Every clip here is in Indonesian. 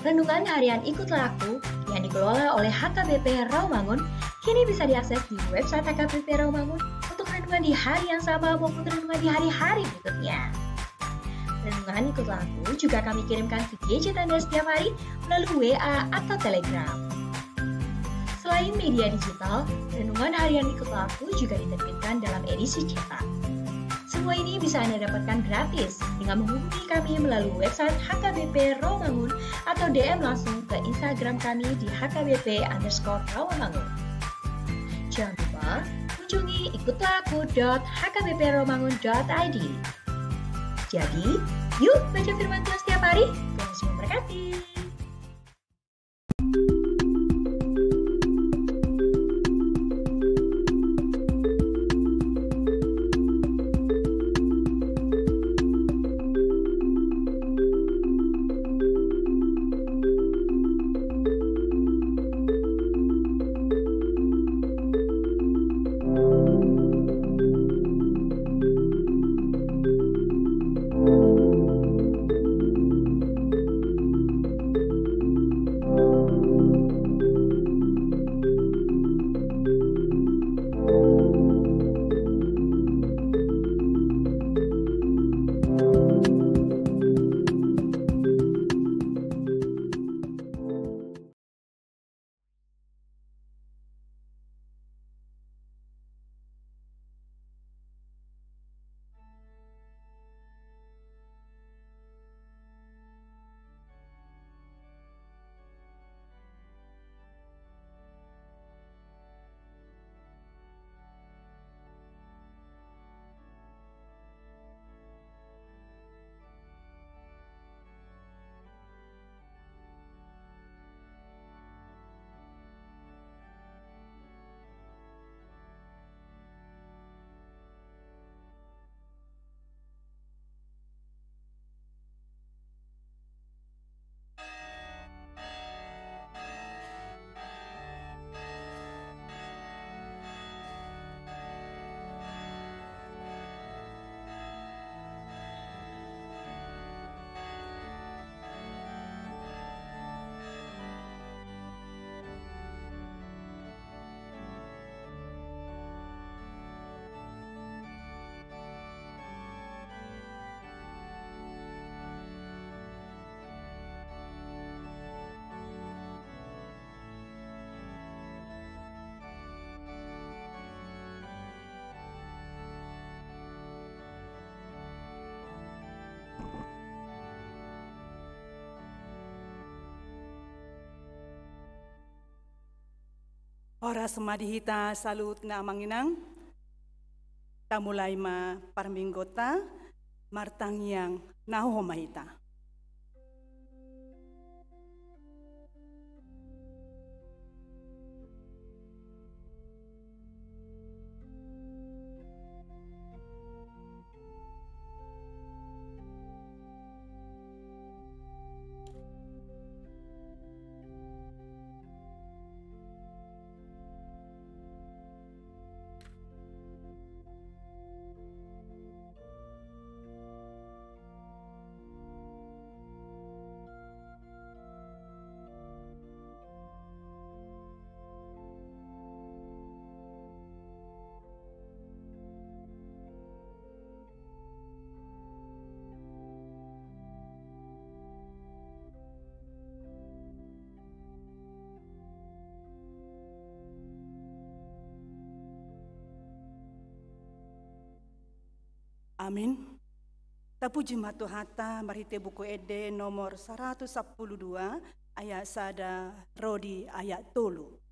Renungan harian Ikutlah Aku yang dikelola oleh HKBP Rawamangun kini bisa diakses di website HKBP Rawamangun untuk renungan di hari yang sama maupun renungan di hari-hari berikutnya. Renungan Ikutlah Aku juga kami kirimkan ke gadget Anda setiap hari melalui WA atau Telegram. Selain media digital, renungan harian Ikutlah Aku juga diterbitkan dalam edisi cetak. Semua ini bisa Anda dapatkan gratis dengan menghubungi kami melalui website HKBP Rawamangun atau DM langsung ke Instagram kami di HKBP_Rawamangun. Jangan lupa kunjungi ikutlahAku.hkbprawamangun.id. Jadi, yuk baca firman Tuhan setiap hari. Tuhan Yesus memberkati. Ora semadi hita salut nga manginang, tamulay ma parminggota, martangyang nahuhumahita. Amin. Tapuji matuhata marite buku ede nomor 112 ayat sada rodi ayat tolu.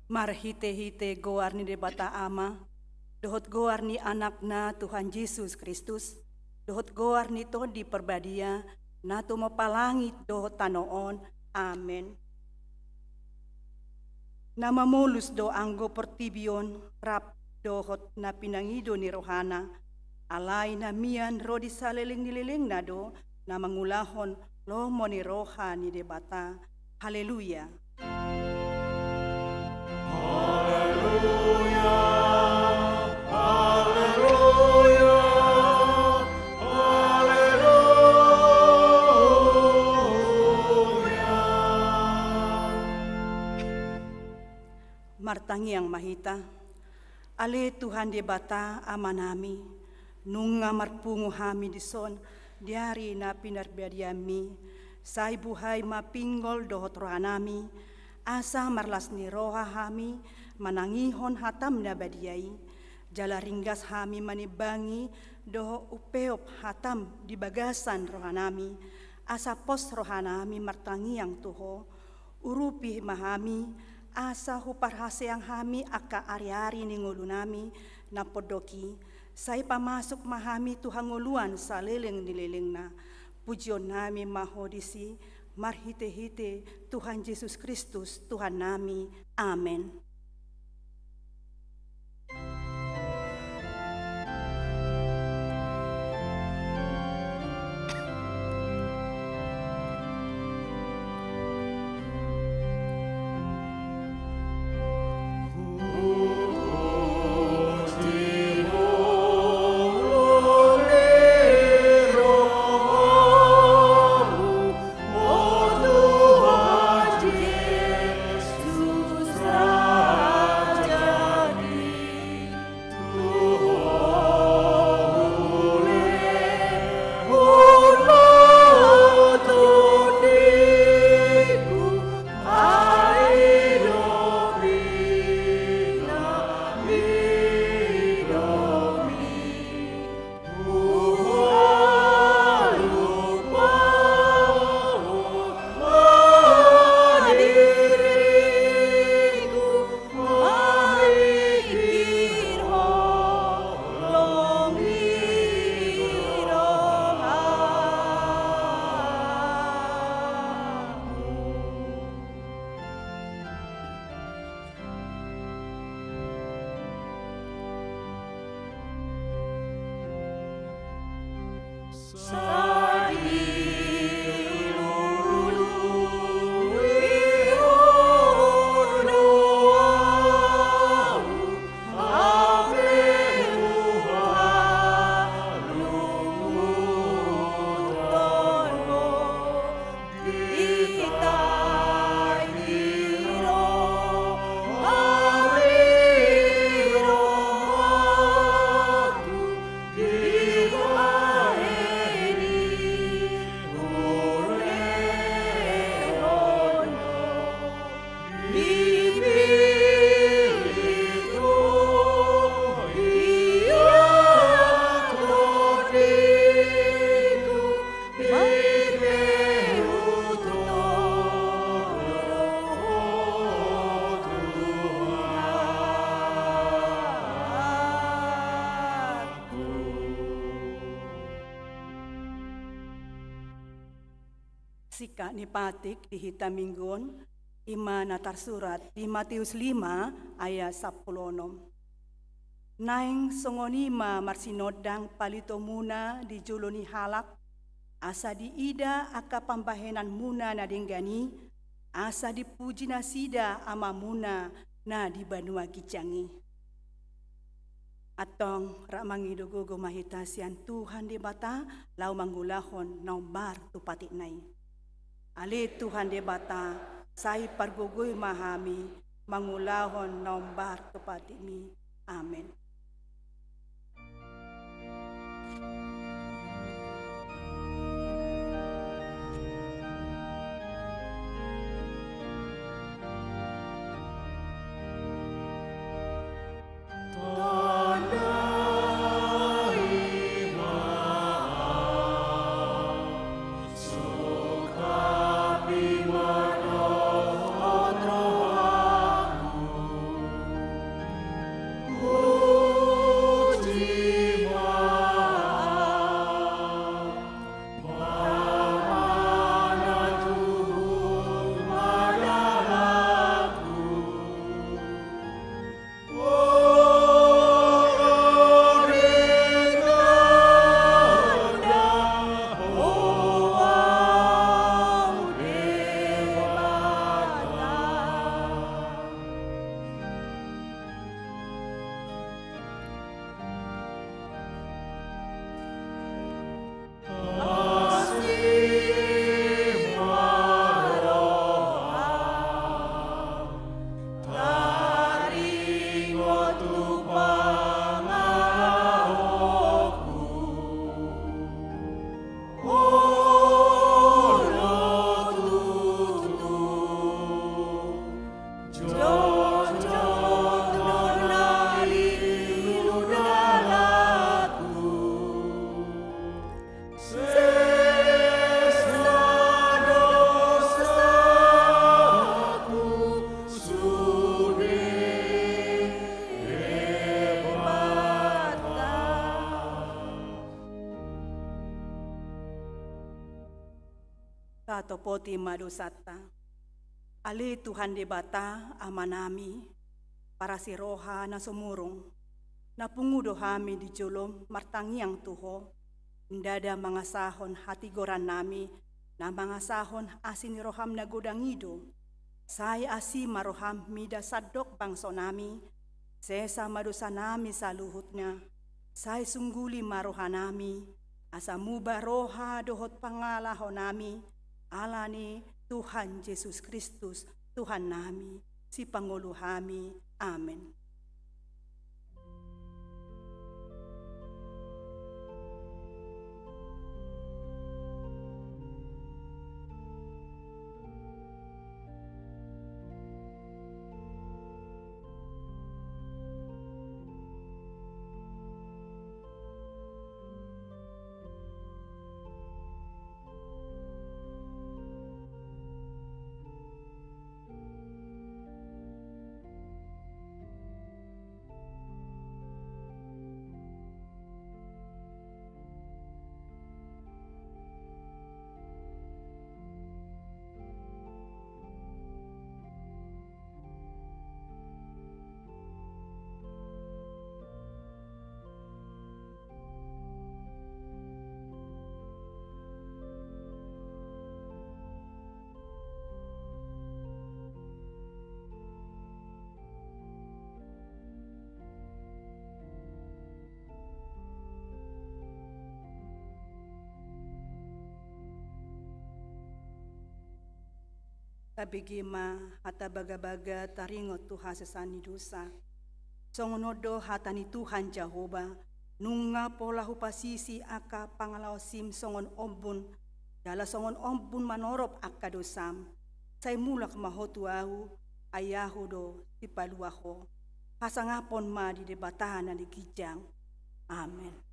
Marhite-hite goarni debata ama, dohot goarni anakna Tuhan Yesus Kristus, dohot goarni to di perbadia, na tumapalangit dohot tanoon. Amen. Nama mulus do anggo pertibion rap dohot na pinangido ni rohana, alay na mian rodi saleling nililing na do, na mangulahon lomo ni roha ni debata. Haleluya. Haleluya. Haleluya. Haleluya. Martangi yang mahita, ale Tuhan debata amanami, nunga marpungu hami dison, diari na pinarbadiami, say buhay mapinggol dohot rohanami, asa marlas ni roha hami, manangihon hatam na badiai, jala ringgas hami manibangi, doho upeop hatam di bagasan rohanami, asa pos rohanami martangi yang tuho, urupi mahami, asa huparhase yang hami aka ari-ari ni ngulunami, napodoki, say pamasok mahami Tuhan nguluan sa leleng nililing na, pujion nami mahodisi, marhite-hite Tuhan Yesus Kristus Tuhan nami. Amen. Sika ni patik di hitaminggon, ima natar surat di Matius 5 ayat 10. Naing songonima marsinodang palito muna di juloni halak, asa di ida aka pambahenan muna na denggani, asa dipuji nasida ama muna na di banua kicangi. Atong ramangidogogo mahitasian Tuhan di bata lau manggulahon naumbar tupati nai. Ali Tuhan de bata, say pargugoy mahami, mangulahon naumbar tupati mi. Amen. Suka bima roh patopoti madosata. Ali Tuhan de bata amanami, para si roha na sumurong, na pungudo hami di jolom martangiang tuho, ndada mga sahon hati goran nami, na mga sahon asin roham na godangido, say asi maroham mida sadok bangso nami, sesa madosa nami sa luhutnya, say sungguli marohanami, asa muba roha dohot pangalaho nami, alani Tuhan Yesus Kristus, Tuhan nami, si Pangulo kami. Amen. Tabigima hata baga-baga taringot Tuhan sesani dosa. Songonodo hatani Tuhan Jehovah, nunga pola hupasisi aka pangalaw sim songon ombun, dala songon ombun manorop aka dosam. Say mulak mahotuahu, ayahu do tipaluaho. Hasangapon ma di debatahan na ligijang. Amen.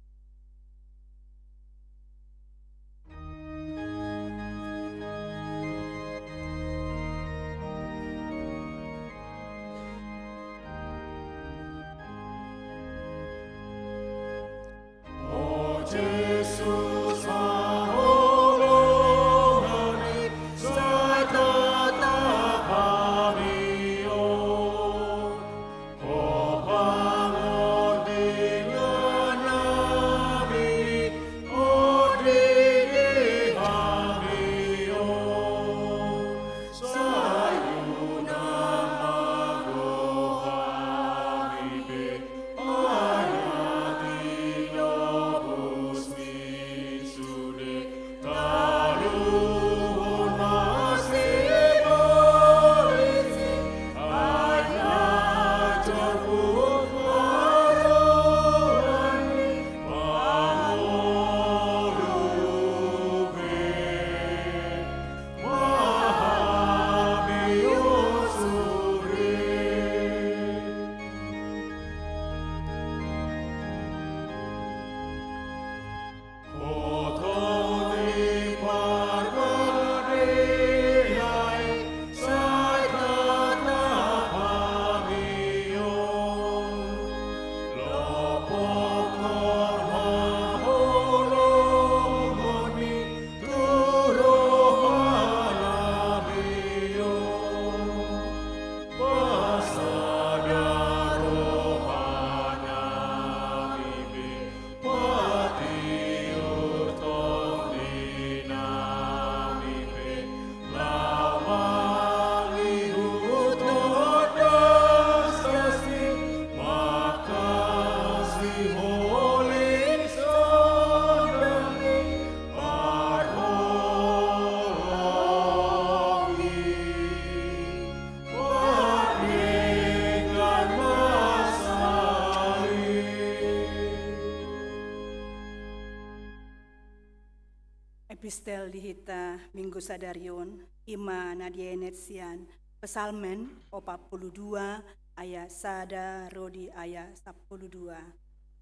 Epistel dihita Minggu Sadarion, Ima Nadienet Sian, Pesalmen 42 ayat sada rodi ayat 12.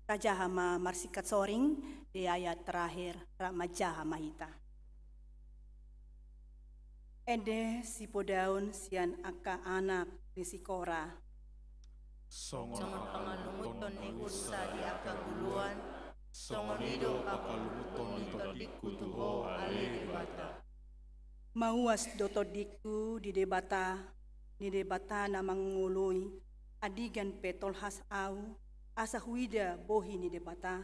Raja Hama Marsikat Soring di ayat terakhir Ramaja Hamahita. Ede si podaun sian aka anak di sikora. Songon pangalumuton ni ursa di aka guluan, songon idong pakalumuton ni todiku tuho ale di bata. Mauas dotodiku di debata na manguluy, adigan petol has au, asa huida bohi ni debata.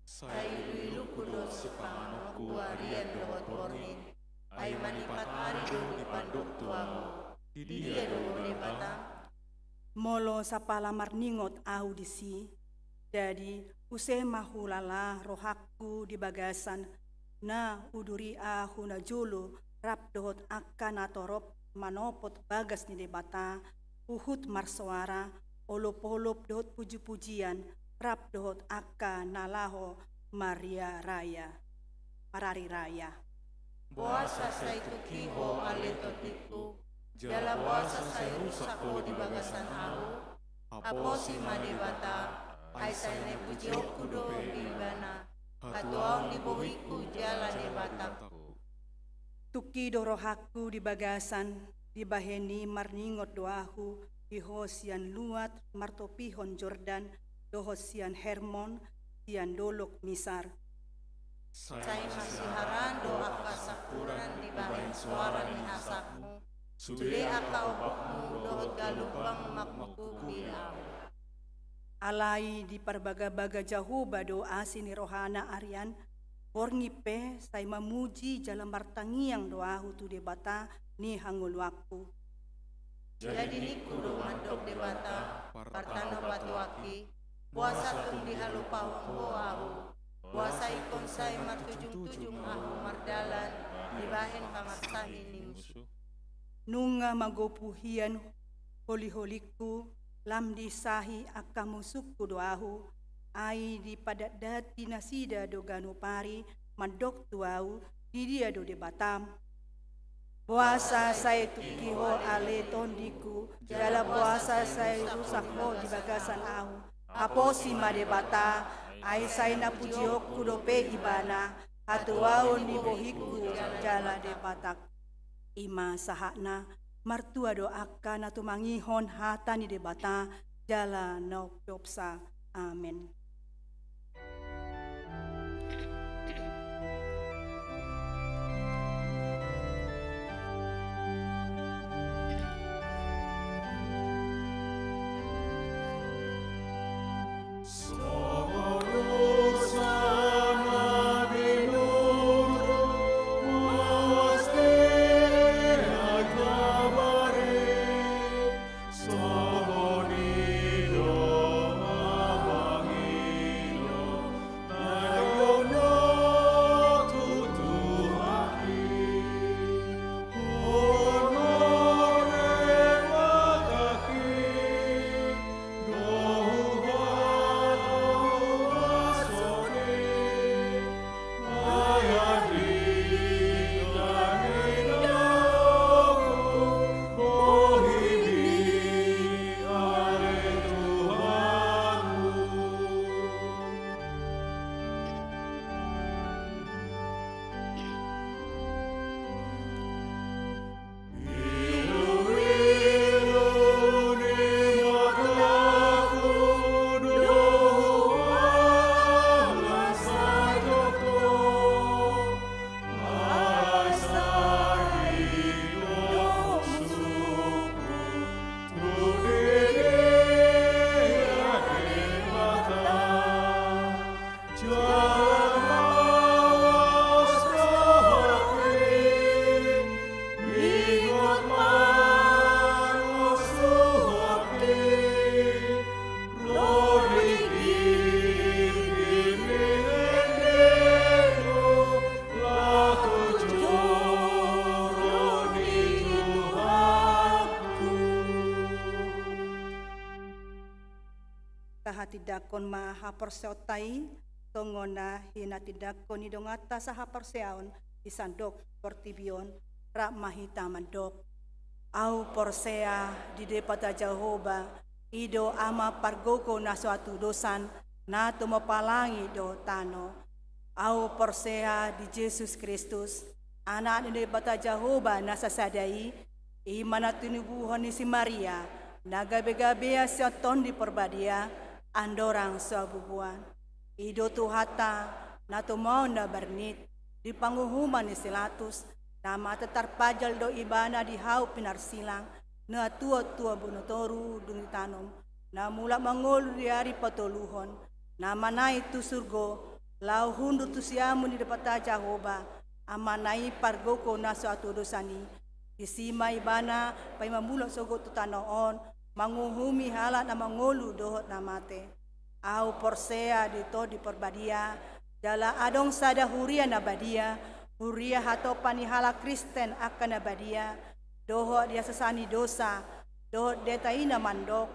Sailu kudo si pamanoku arian dohot bornin, ay manipat ari do di pandok tuamu, dia do debata. Molo sa palamar ningot au disi, jadi use mahulala rohakku di bagasan, na uduri ahu na julu rap dohot akan atorop manopot bagas ni debata uhut marsuara olop-olop dohot puji-pujian rap dohot akan nalaho Maria Raya Marari Raya. Puasa saya tukiho aletotiku, jala puasa saya rusak ho di bagasan au, aposi madebata, ay saya ne puji okudo bibana. Katuang di bohiku jala debataku. Tuki dorohaku di bagasan, di baheni marningot doahu, di hosian luat martopihon Jordan, dohosian Hermon, sian dolok misar. Saya masih haran doa kasakuran di bahin suara ni asakmu, sude aka obokmu dohot galupang makmuku bilang. Alai di parbaga-baga Jahoba doa sini rohana Aryan, borngipe say mamuji jalan martangiang doa hutu debata ni hangul waktu. Jadi niku do mandok debata, partano batuaki, puasa tung di halupawang boahu, puasa ikon say martujung-tujung ahu mardalan, dibahen pangarsahin ni musuh. Nunga magopuhian holi-holiku, lam disahi akamusukku doahu, ai di padat dati nasida do ganupari, mandok tuau, di dia do debatam. Puasa saya tukiho ale tondiku, jala puasa saya rusak ho di bagasan au, aposi madebata, ai saya napujiokku do pe ibana, hatuau di bohiku jala debatak. Ima sahakna, martua doakan atau mangihon hata ni debata jala nok dopsa. Amin. Tidakon maha perseotai tongona hina tidakon idongata saha perseaon isandok portibion rak mahita mandok au persea di depata Jahoba ido ama pargoko na suatu dosan na tumapalangi do tano au persea di Yesus Kristus anak di depata Jahoba na sasadai imana tinubuhan ni si Maria nagabe-gabea siaton di perbadia andorang sabubuan ido tuhata na tumau na bernit di panghuhuman ni silatus Nama tetarpajal do ibana di hau pinarsilang, na tua-tua bonotoru dungi tanom, na mula mangolu di hari patoluhon, nama nai tu surgo, lau hundu tu siamu di dapat Jehovah, amanai pargoko naso atu dosani, isima ibana pai mamulak sogo tu tanoon, manguhumi halat na mangolu dohot namate, au porsea di perbadia, jala adong sada huria na badia, huria hato panihala Kristen akan abadia, doho dia sesani dosa, doho detaina mandok,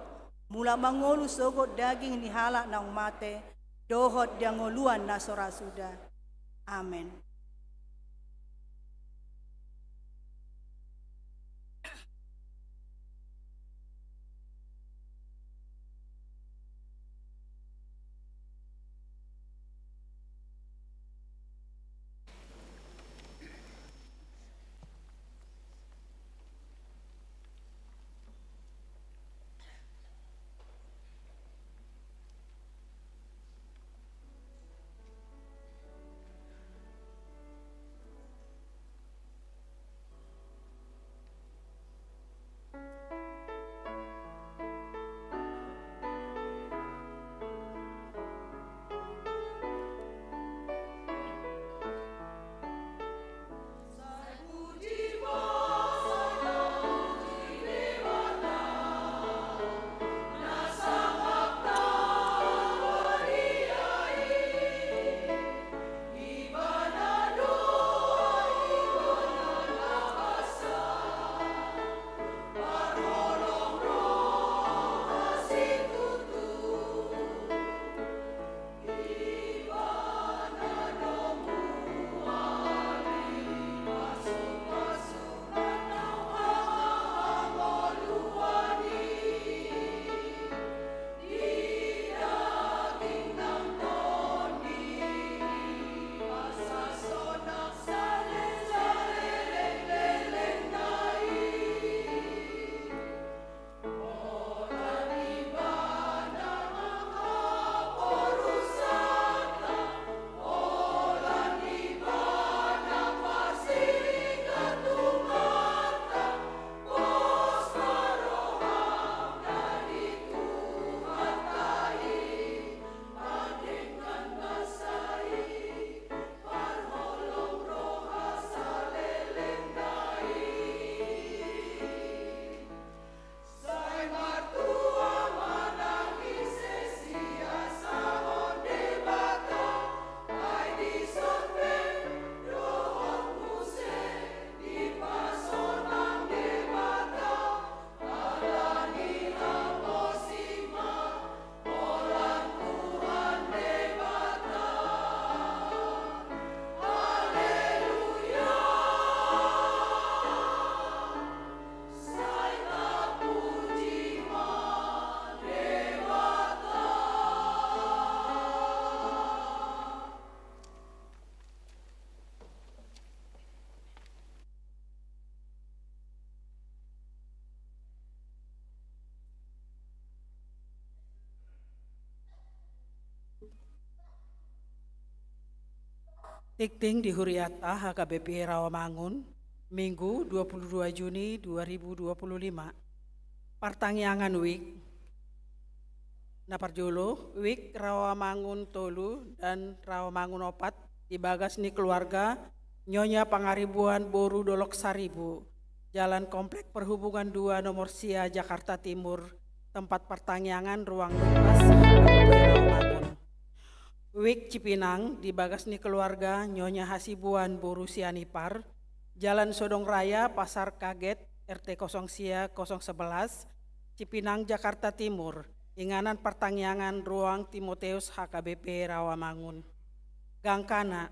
mula mangolu sogot daging nihala na umate, doho dia ngoluan na sorasuda. Amen. Tikting di Huriata HKBP Rawamangun, Minggu 22 Juni 2025. Partangyangan Wik, Naparjolo, Wik Rawamangun Tolu dan Rawamangun Opat, dibagas ni keluarga, Nyonya Pangaribuan Boru Dolok Saribu, Jalan Komplek Perhubungan 2 Nomor Sia, Jakarta Timur, tempat pertangyangan ruang luas Rawamangun. Wik Cipinang dibagas ni keluarga Nyonya Hasibuan Boru Sianipar, Jalan Sodong Raya Pasar Kaget RT 0 Sia 011, Cipinang Jakarta Timur, inganan pertangyangan ruang Timoteus HKBP Rawamangun. Gangkana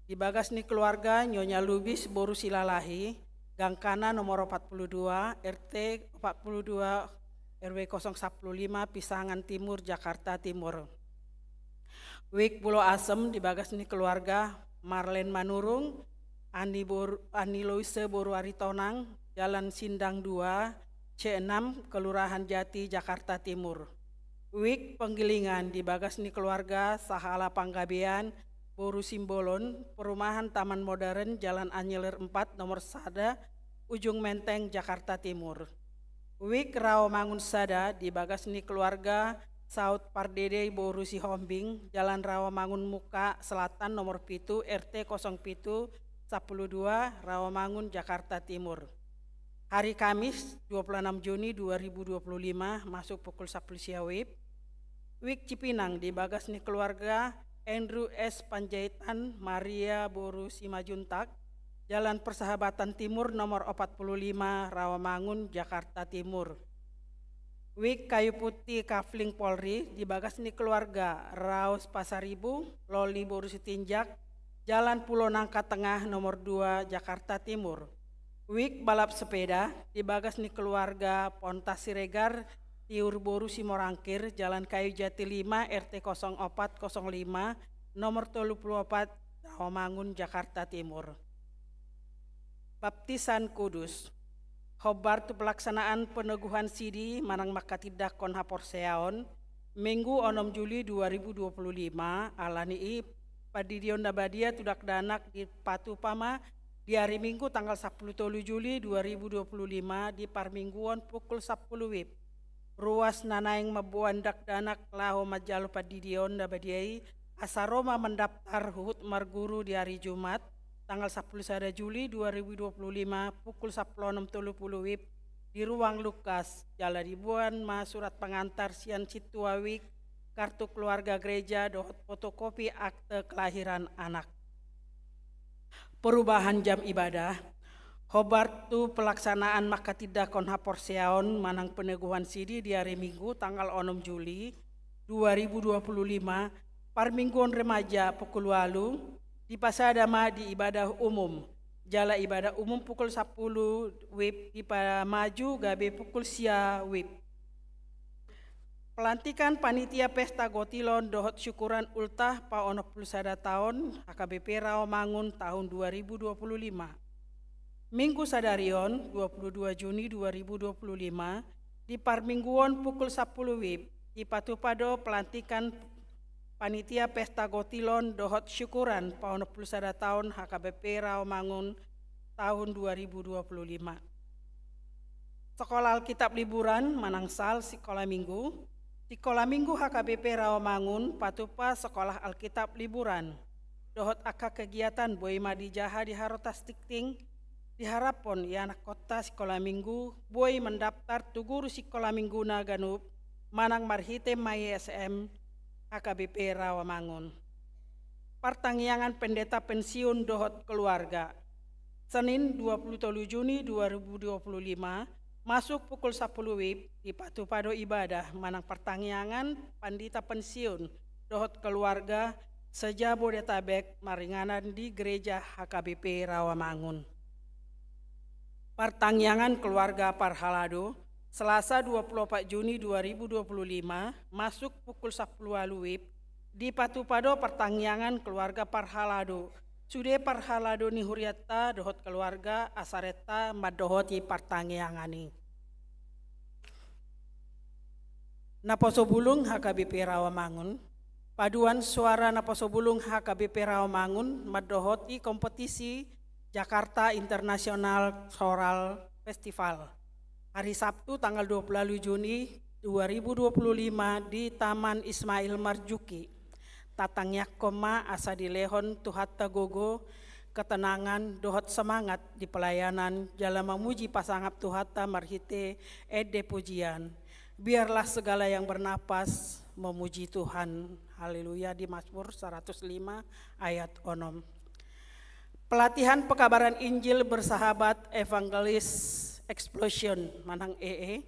dibagas ni keluarga Nyonya Lubis Boru Silalahi, Gangkana nomor 42 RT 42 RW 015 Pisangan Timur Jakarta Timur. Wik Pulau Asem dibagas ni keluarga Marlen Manurung, Ani Loise Boru Aritonang, Jalan Sindang 2, C6, Kelurahan Jati, Jakarta Timur. Wik Penggilingan dibagas ni keluarga Sahala Panggabean, Boru Simbolon, Perumahan Taman Modern, Jalan Anyelir 4, nomor Sada, Ujung Menteng, Jakarta Timur. Wik Rawamangun Sada di Bagasni keluarga Saud Pardede Boru Sihombing, Jalan Rawamangun Muka Selatan, nomor 7, RT 07 102, Rawamangun, Jakarta Timur. Hari Kamis 26 Juni 2025 masuk pukul 10 siang Wik Cipinang di Bagasni keluarga Andrew S. Panjaitan Maria Boru Simajuntak, Jalan Persahabatan Timur nomor 45, Rawamangun, Jakarta Timur. Wik Kayu Putih Kafling Polri di Bagasni keluarga Raus Pasaribu Loli Boru Sitinjak, Jalan Pulau Nangka Tengah nomor 2, Jakarta Timur. Wik Balap Sepeda di Bagasni keluarga Ponta Siregar Tiur Boru Simorangkir, Jalan Kayu Jati 5, RT 0405, nomor 34, Rawamangun, Jakarta Timur. Baptisan Kudus. Hobart pelaksanaan peneguhan sidi manang makatidak kon haporseaon Minggu 6 Juli 2025 alani padidion dabadia tudak danak di Patu Pama di hari Minggu tanggal 10 Juli 2025 di Parmingguan pukul 10 WIB. Ruas nanaing mabuan dak danak laho majalo padidion dabadiai asaroma mendaftar huhut marguru di hari Jumat tanggal 10 Juli 2025 pukul 10.30 WIB di ruang Lukas Jala Ribuan ma surat pengantar sian Situawik kartu keluarga gereja dohot fotokopi akte kelahiran anak. Perubahan jam ibadah. Hobart tu pelaksanaan makatidak kon haporseaon manang peneguhan sidi di hari Minggu tanggal 6 Juli 2025 parmingguan remaja pukul 8 di Pasadama di ibadah umum. Jala ibadah umum pukul 10 WIB di Maju gabe pukul sia WIB. Pelantikan panitia pesta Gotilon dohot syukuran ultah pa 61 tahun HKBP Rawamangun tahun 2025. Minggu Sadarion 22 Juni 2025 di Parmingguan pukul 10 WIB di Patupado pelantikan panitia pesta Gotilon dohot syukuran pa 61 tahun HKBP Rawamangun tahun 2025. Sekolah Alkitab liburan Manangsal Sekolah Minggu. Sekolah Minggu HKBP Rawamangun patupa Sekolah Alkitab liburan. Dohot aka kegiatan Boy Madi Jaha di Harotas Tikting diharapon ya anak kota Sekolah Minggu Boy mendaftar tuguru Sekolah Minggu Naganup manang marhite Mai SM HKBP Rawamangun. Pertangyangan pendeta pensiun dohot keluarga. Senin 27 Juni 2025 masuk pukul 10 WIB di Patupado ibadah manang pertangyangan pandita pensiun dohot keluarga sejabodetabek maringanan di gereja HKBP Rawamangun. Pertangyangan keluarga Parhalado Selasa 24 Juni 2025 masuk pukul 10 WIB di Patupado pertangyangan keluarga Parhalado. Sude Parhalado ni huriata dohot keluarga asareta madohoti pertangyangani. Naposobulung HKBP Rawamangun. Paduan suara Naposobulung HKBP Rawamangun madohoti kompetisi Jakarta International Choral Festival. Hari Sabtu tanggal 20 Juni 2025 di Taman Ismail Marzuki. Tatangnya koma asa dilehon tuhatta gogo ketenangan dohot semangat di pelayanan jala memuji pasangap tuhatta marhite ede pujian. Biarlah segala yang bernapas memuji Tuhan. Haleluya di Mazmur 105 ayat 6. Pelatihan pekabaran Injil bersahabat Evangelis Explosion Manang EE.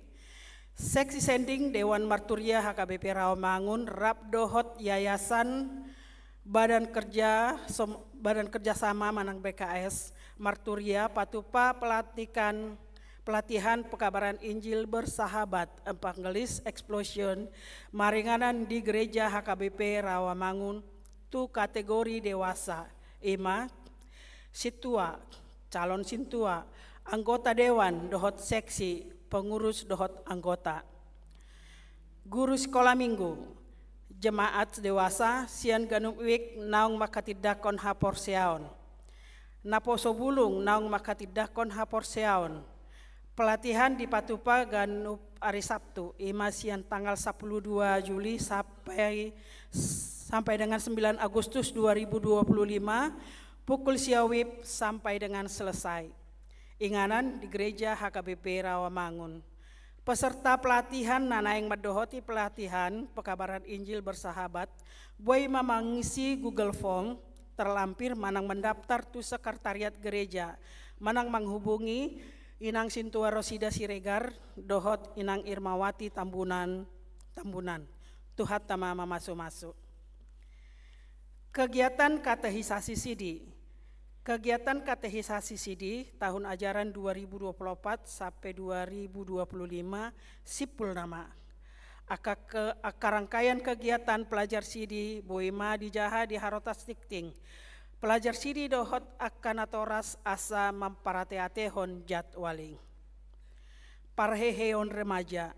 Seksi sending Dewan Marturia HKBP Rawamangun Rap Dohot Yayasan Badan Kerjasama Manang BKS Marturia Patupa pelatihan pekabaran Injil bersahabat Evangelis Explosion maringanan di gereja HKBP Rawamangun tu kategori dewasa Ima Situa, calon sintua, anggota dewan, dohot seksi, pengurus dohot anggota. Guru sekolah minggu, jemaat dewasa sian ganum wik naung makatidakon haporseaon. Naposo bulung naung makatidakon haporseaon. Pelatihan di Patupa ganup hari Sabtu, sian tanggal 12 Juli sampai dengan 9 Agustus 2025, pukul siawip sampai dengan selesai. Inganan di Gereja HKBP Rawamangun. Peserta pelatihan nanaing madohoti pelatihan pekabaran Injil bersahabat, boy mengisi Google Form, terlampir manang mendaftar tu sekretariat gereja, manang menghubungi Inang Sintua Rosida Siregar, dohot Inang Irmawati Tambunan, Tuhat tamama masuk-masuk. Kegiatan katehisasi Sidi. Kegiatan katehisasi Sidi tahun ajaran 2024 sampai 2025 sipul nama. Rangkaian kegiatan pelajar Sidi boima dijaha di Harotas Tikting. Pelajar Sidi dohot akan atoras asa memparateatehon jadwaling. Parheheon remaja.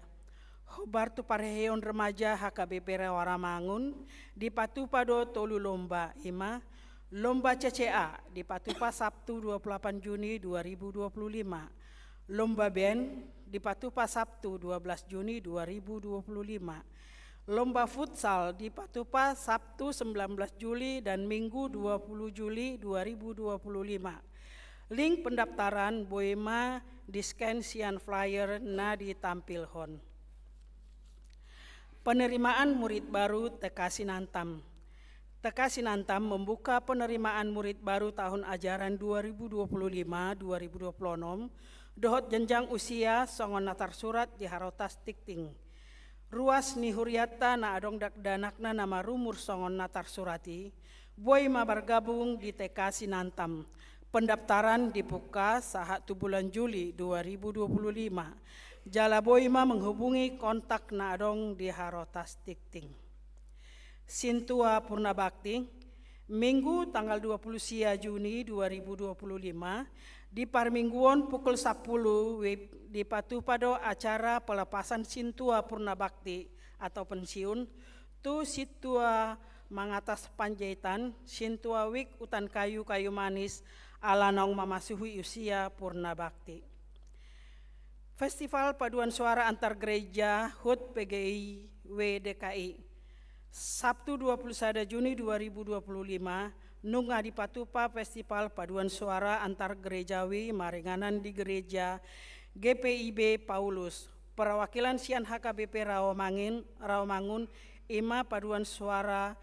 Hobar tu parheheon remaja HKBP Rawamangun di Patupado tolu lomba Lomba CCA di Patupa Sabtu 28 Juni 2025. Lomba band di Patupa Sabtu 12 Juni 2025. Lomba futsal di Patupa Sabtu 19 Juli dan Minggu 20 Juli 2025. Link pendaftaran boema di scan sian flyer na ditampilhon. Penerimaan murid baru TK Sinantam. TK Sinantam membuka penerimaan murid baru tahun ajaran 2025-2026 dohot jenjang usia songon natar surat di Harotas Tikting. Ruas ni huriata na adong dakdanakna nama rumur songon natar surati, boy ma bergabung di TK Sinantam. Pendaftaran dibuka saat tu bulan Juli 2025. Jala boy ma menghubungi kontak na adong di Harotas Tikting. Sintua Purna Bakti, Minggu tanggal 20 Juni 2025, di Parmingguon pukul 10 di Patupado acara pelepasan Sintua Purna Bakti atau pensiun, tu Sintua Mangatas Panjaitan, Sintua Wik Utan Kayu Manis, alanong memasuhi usia Purna Bakti. Festival Paduan Suara Antar Gereja HUT PGI WDKI. Sabtu 21 Juni 2025, nunga di Patupa Festival Paduan Suara Antar Gerejawi Maringanan di Gereja GPIB Paulus. Perwakilan sian HKBP Rawamangun Paduan Suara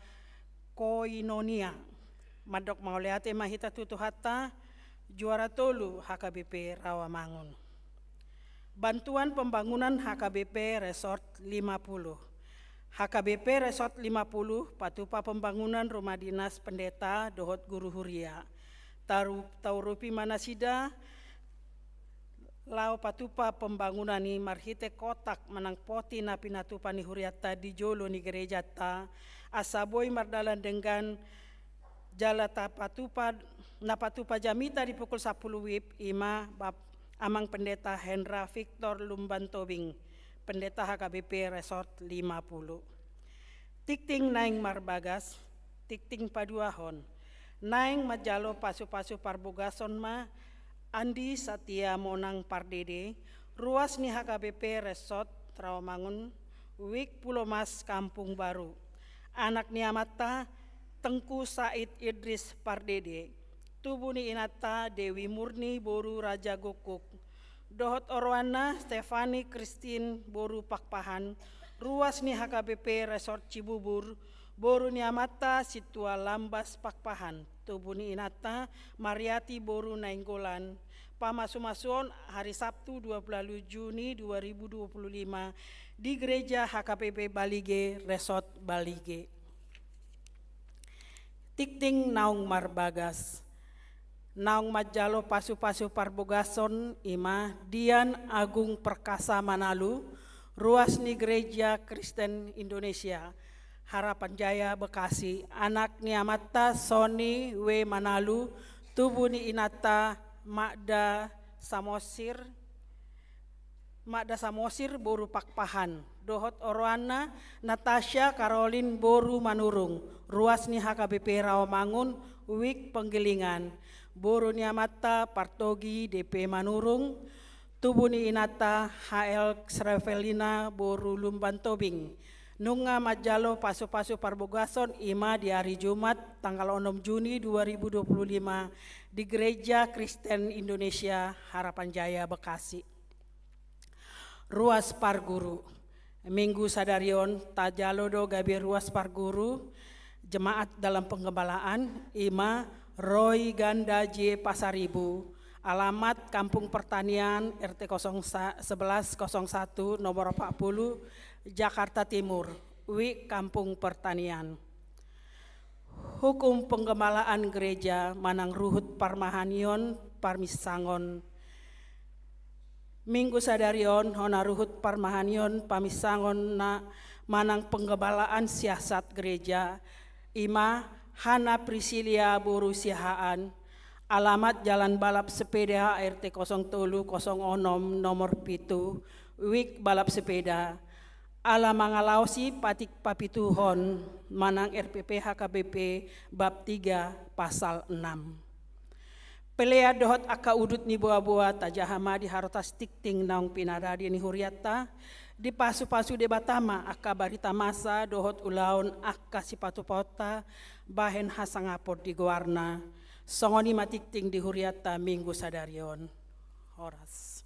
Koinonia. Madok mauleate mahita tutuhata juara tolu HKBP Rawamangun. Bantuan pembangunan HKBP Resort 50. HKBP Resort 50 Patupa pembangunan rumah dinas pendeta dohot guru huria. Taurupi manasida lau Patupa pembangunan ni marhite kotak menang poti na pinatupa ni huriata di jolo ni gereja ta asaboy mardalan dengan jalata Patupa na Patupa jamita di pukul 10 wib amang pendeta Hendra Victor Lumbantobing. Pendeta HKBP Resort 50. Tikting naing marbagas, tikting paduahon. Naing majalo pasu-pasu parbogason ma, Andi Satya Monang Pardede, ruas ni HKBP Resort Rawamangun, Wik Pulau Mas Kampung Baru. Anak ni amata Tengku Said Idris Pardede, tubuh ni inata Dewi Murni Boru Raja Gokuk. Dohot Orwana Stefani Christine Boru Pakpahan, ruas ni HKBP Resort Cibubur, Boru ni amata Situa Lambas Pakpahan, tubuh ni inata Mariati Boru Nainggolan, pamasumasuon hari Sabtu 20 Juni 2025 di Gereja HKBP Balige Resort Balige. Tikting naung marbagas. Naung majalo pasu-pasu parbogason Dian Agung Perkasa Manalu, ruas ni Gereja Kristen Indonesia, Harapan Jaya Bekasi, anak ni amata Sony W Manalu, tubuh ni inata Makda Samosir, Mak Dasa Mosir boru Pakpahan, Dohot Orwana, Natasha Caroline boru Manurung, Ruasni HKBP Rawamangun, Wik Penggilingan, boru Niamata Partogi DP Manurung, Tubuni Inata HL Srevelina boru Lumban Tobing, Nunga Majalo Pasu-Pasu Parbogason Ima di hari Jumat tanggal 6 Juni 2025 di Gereja Kristen Indonesia Harapan Jaya Bekasi. Ruas Parguru, Minggu Sadarion Tajalodo Gabi Ruas Parguru, Jemaat dalam Penggembalaan, Ima Roy Ganda J Pasaribu, alamat Kampung Pertanian RT 1101 nomor 40, Jakarta Timur, Wi Kampung Pertanian. Hukum Penggembalaan Gereja Manang Ruhut Parmahanion Parmisangon, Minggu Sadarion Hona Ruhut Parmahanion Pamisangon na Manang Penggembalaan Siasat Gereja, Ima Hana Prisilia Boru Sihaan, alamat Jalan Balap Sepeda RT 0306 nomor 7, Wik Balap Sepeda, ala mangalausi patik papituhon Manang RPP HKBP bab 3 pasal 6. Pelea dohot aka udut ni buah-buah tajahama di harotas tikting naung pinadadi ni huriata, di pasu-pasu de batama aka barita masa dohot ulaun aka sipatu pota bahen hasangapot di guarna, songoni matikting di huriata Minggu Sadarion. Horas.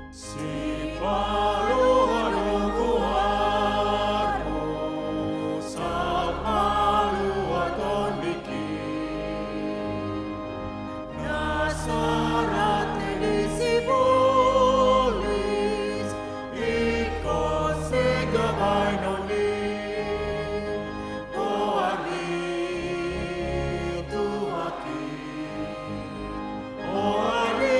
Si paluan kuarmu, sa paluan bikin, nasarat elisibolis, iko segabay nolin, oali tuhaki, oali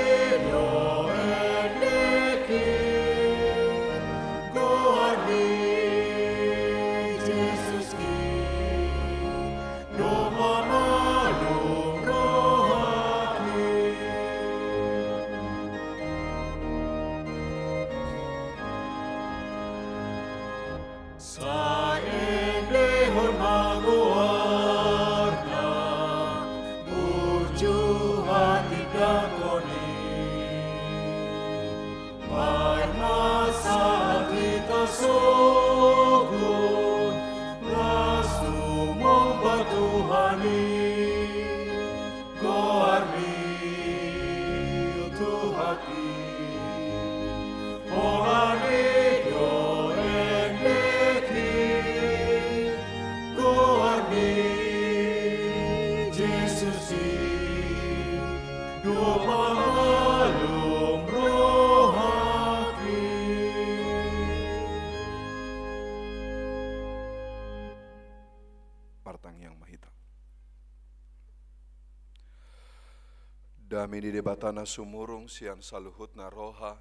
Dami di debatana sumurung sian saluhutna roha,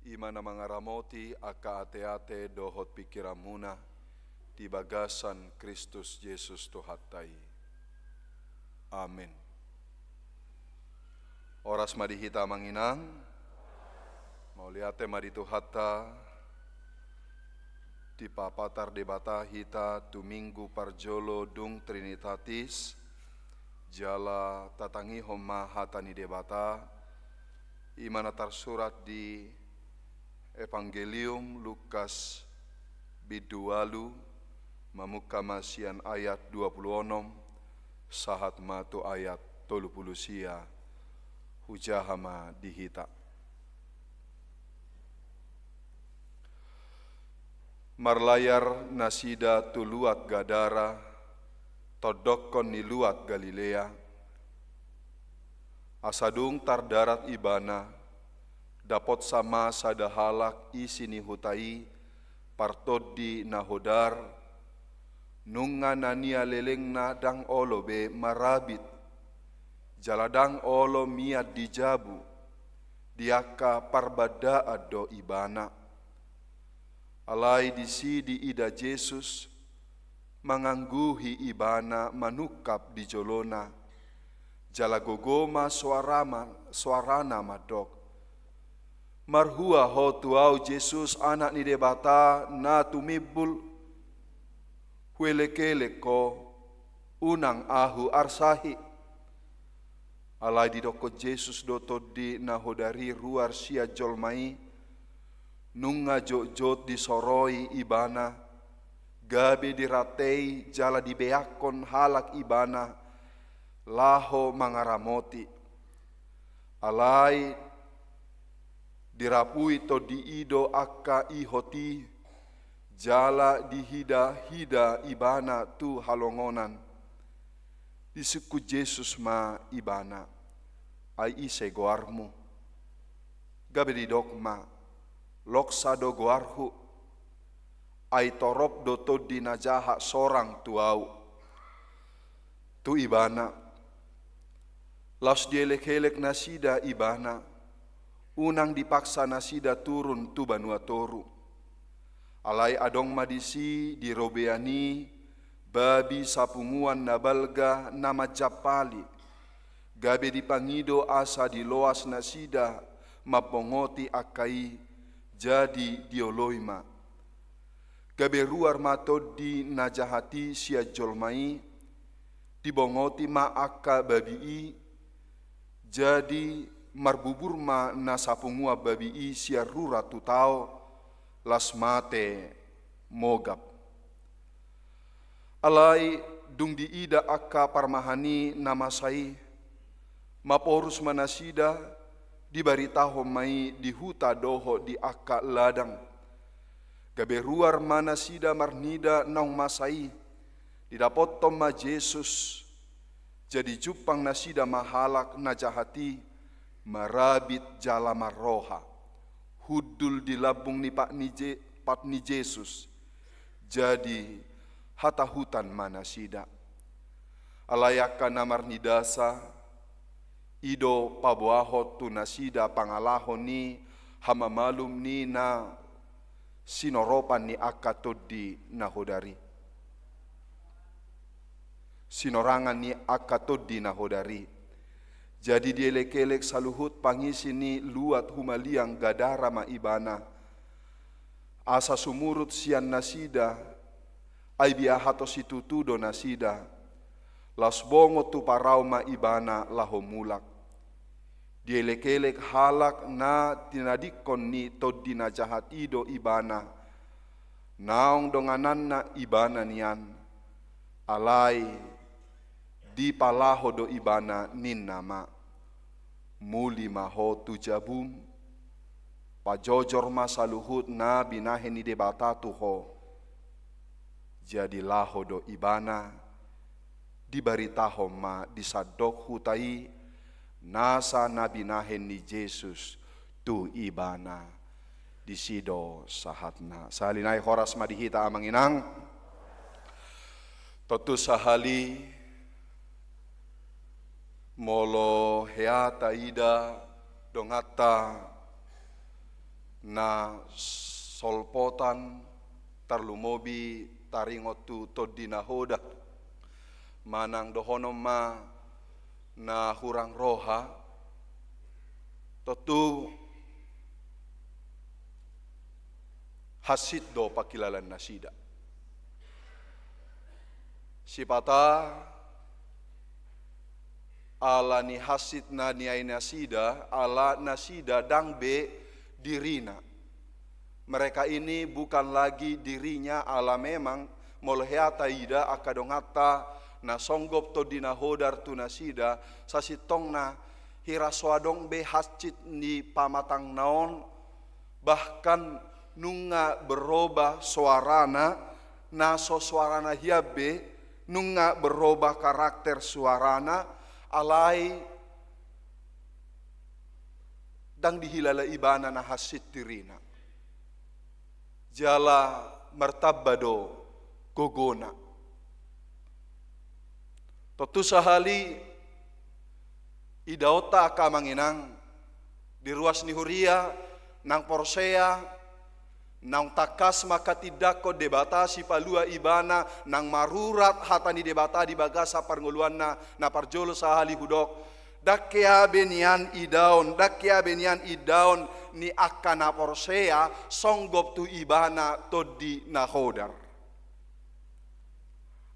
imana mangaramoti aka ate-ate dohot pikiramuna, di bagasan Kristus Yesus Tuhatai. Amin. Oras madihita manginang, mauliate madituhata, di papatar debata hita tu minggu parjolo dung Trinitatis, jala tatangi homa hatani debata, imana tersurat di Evangelium Lukas bidualu, mamuka masian ayat 26, sahat matu ayat 30 sia, hujahama dihita. Marlayar nasida tuluat Gadara, todokon ni luat Galilea, asadung tardarat ibana, dapot sama sadahalak isi ni hutai, partodi nahodar, nunga nania lelengna dang olo be marabit, jaladang olo miat dijabu, diaka parbada ado ibana. Alai disi di ida Yesus, mangangguhi ibana manukap di jolona, jalagogoma suarana madok. Marhua ho tuau Yesus anak ni debata na tumibul, huelekele ko unang ahu arsahi. Alai di doko Yesus doto di nahodari ruar sia jolmai, nunga jot di soroi ibana, gabe diratei jala dibeakon halak ibana, laho mangaramoti. Alai dirapui to diido akka ihoti, jala dihida-hida ibana tu halongonan. Disuku Yesus ma ibana, ai ise goarmu. Gabe di dokma, loksado goarhu, ai torop doto dinajaha sorang tuau. Tu ibana, las dielek-elek nasida ibana, unang dipaksa nasida turun tu banua toru. Alai adong madisi di robeani, babi sapunguan nabalga nama japali, gabe dipangido asa di loas nasida, mapongoti akai, jadi dioloima. Gabe ruar mato di najahati sia jolmai, dibongoti ma akka babii, jadi marbubur ma nasapungua babii sia rura tutao, las mate mogap. Alai dung diida akka parmahani namasai, maporus manasida, dibaritaho mai di huta doho di akka ladang. Gabe ruar mana sida marnida naung masai, didapot ma Jesus, jadi jupang nasida mahalak najahati, marabit jala maroha, hudul di labung ni Pak ni Jesus, jadi hata hutan mana sida. Alayaka namar nidasa, ido pabuaho tu nasida pangalaho ni hamamalum ni na sinoropan ni akatodi nahodari. Sinorangan ni akatodi nahodari. Jadi dielek-elek saluhut pangisi ni luat humaliang gadara ma ibana. Asa sumurut sian nasida, ay biahato situtudo nasida. Las bongo tu parau ma ibana laho mulak. Dielek-elek halak na tinadikon ni todi na jahatido ibana. Naong donganan na ibana nian. Alay di palaho do ibana nin nama. Muli maho tu jabum. Pajojor masaluhut na binahe ni debata tuho. Jadi laho do ibana. Dibaritaho ma disadok hutai nasa nabinahen ni Jesus tu ibana disido sahatna. Sahalinay horas madihita amang inang totu sahali molo heata ida dongata na solpotan tarlumobi taringotu todina hoda manang dohonom ma na hurang roha totu hasit do pakilalan nasida. Sipata ala ni hasit na ni ay nasida, ala nasida dang be dirina. Mereka ini bukan lagi dirinya, ala memang molheata ida akadongata na songgop to dinahodar tu nasida sasitong na hiraswadong be hascit ni pamatang naon, bahkan nunga berubah suarana na so suarana hiabe nunga berubah karakter suarana alai dang dihilala ibana na hasit tirina jala martabado gogona. Totu sahali idaota ka manginang di ruas ni Huria nang Porsea nang takas maka tidako debata si palua ibana nang marurat hatani debata di bagasa parnguluan na parjolo sahali hudok dakya benian idaon ni akana Porsea songgop tu ibana todi nahodar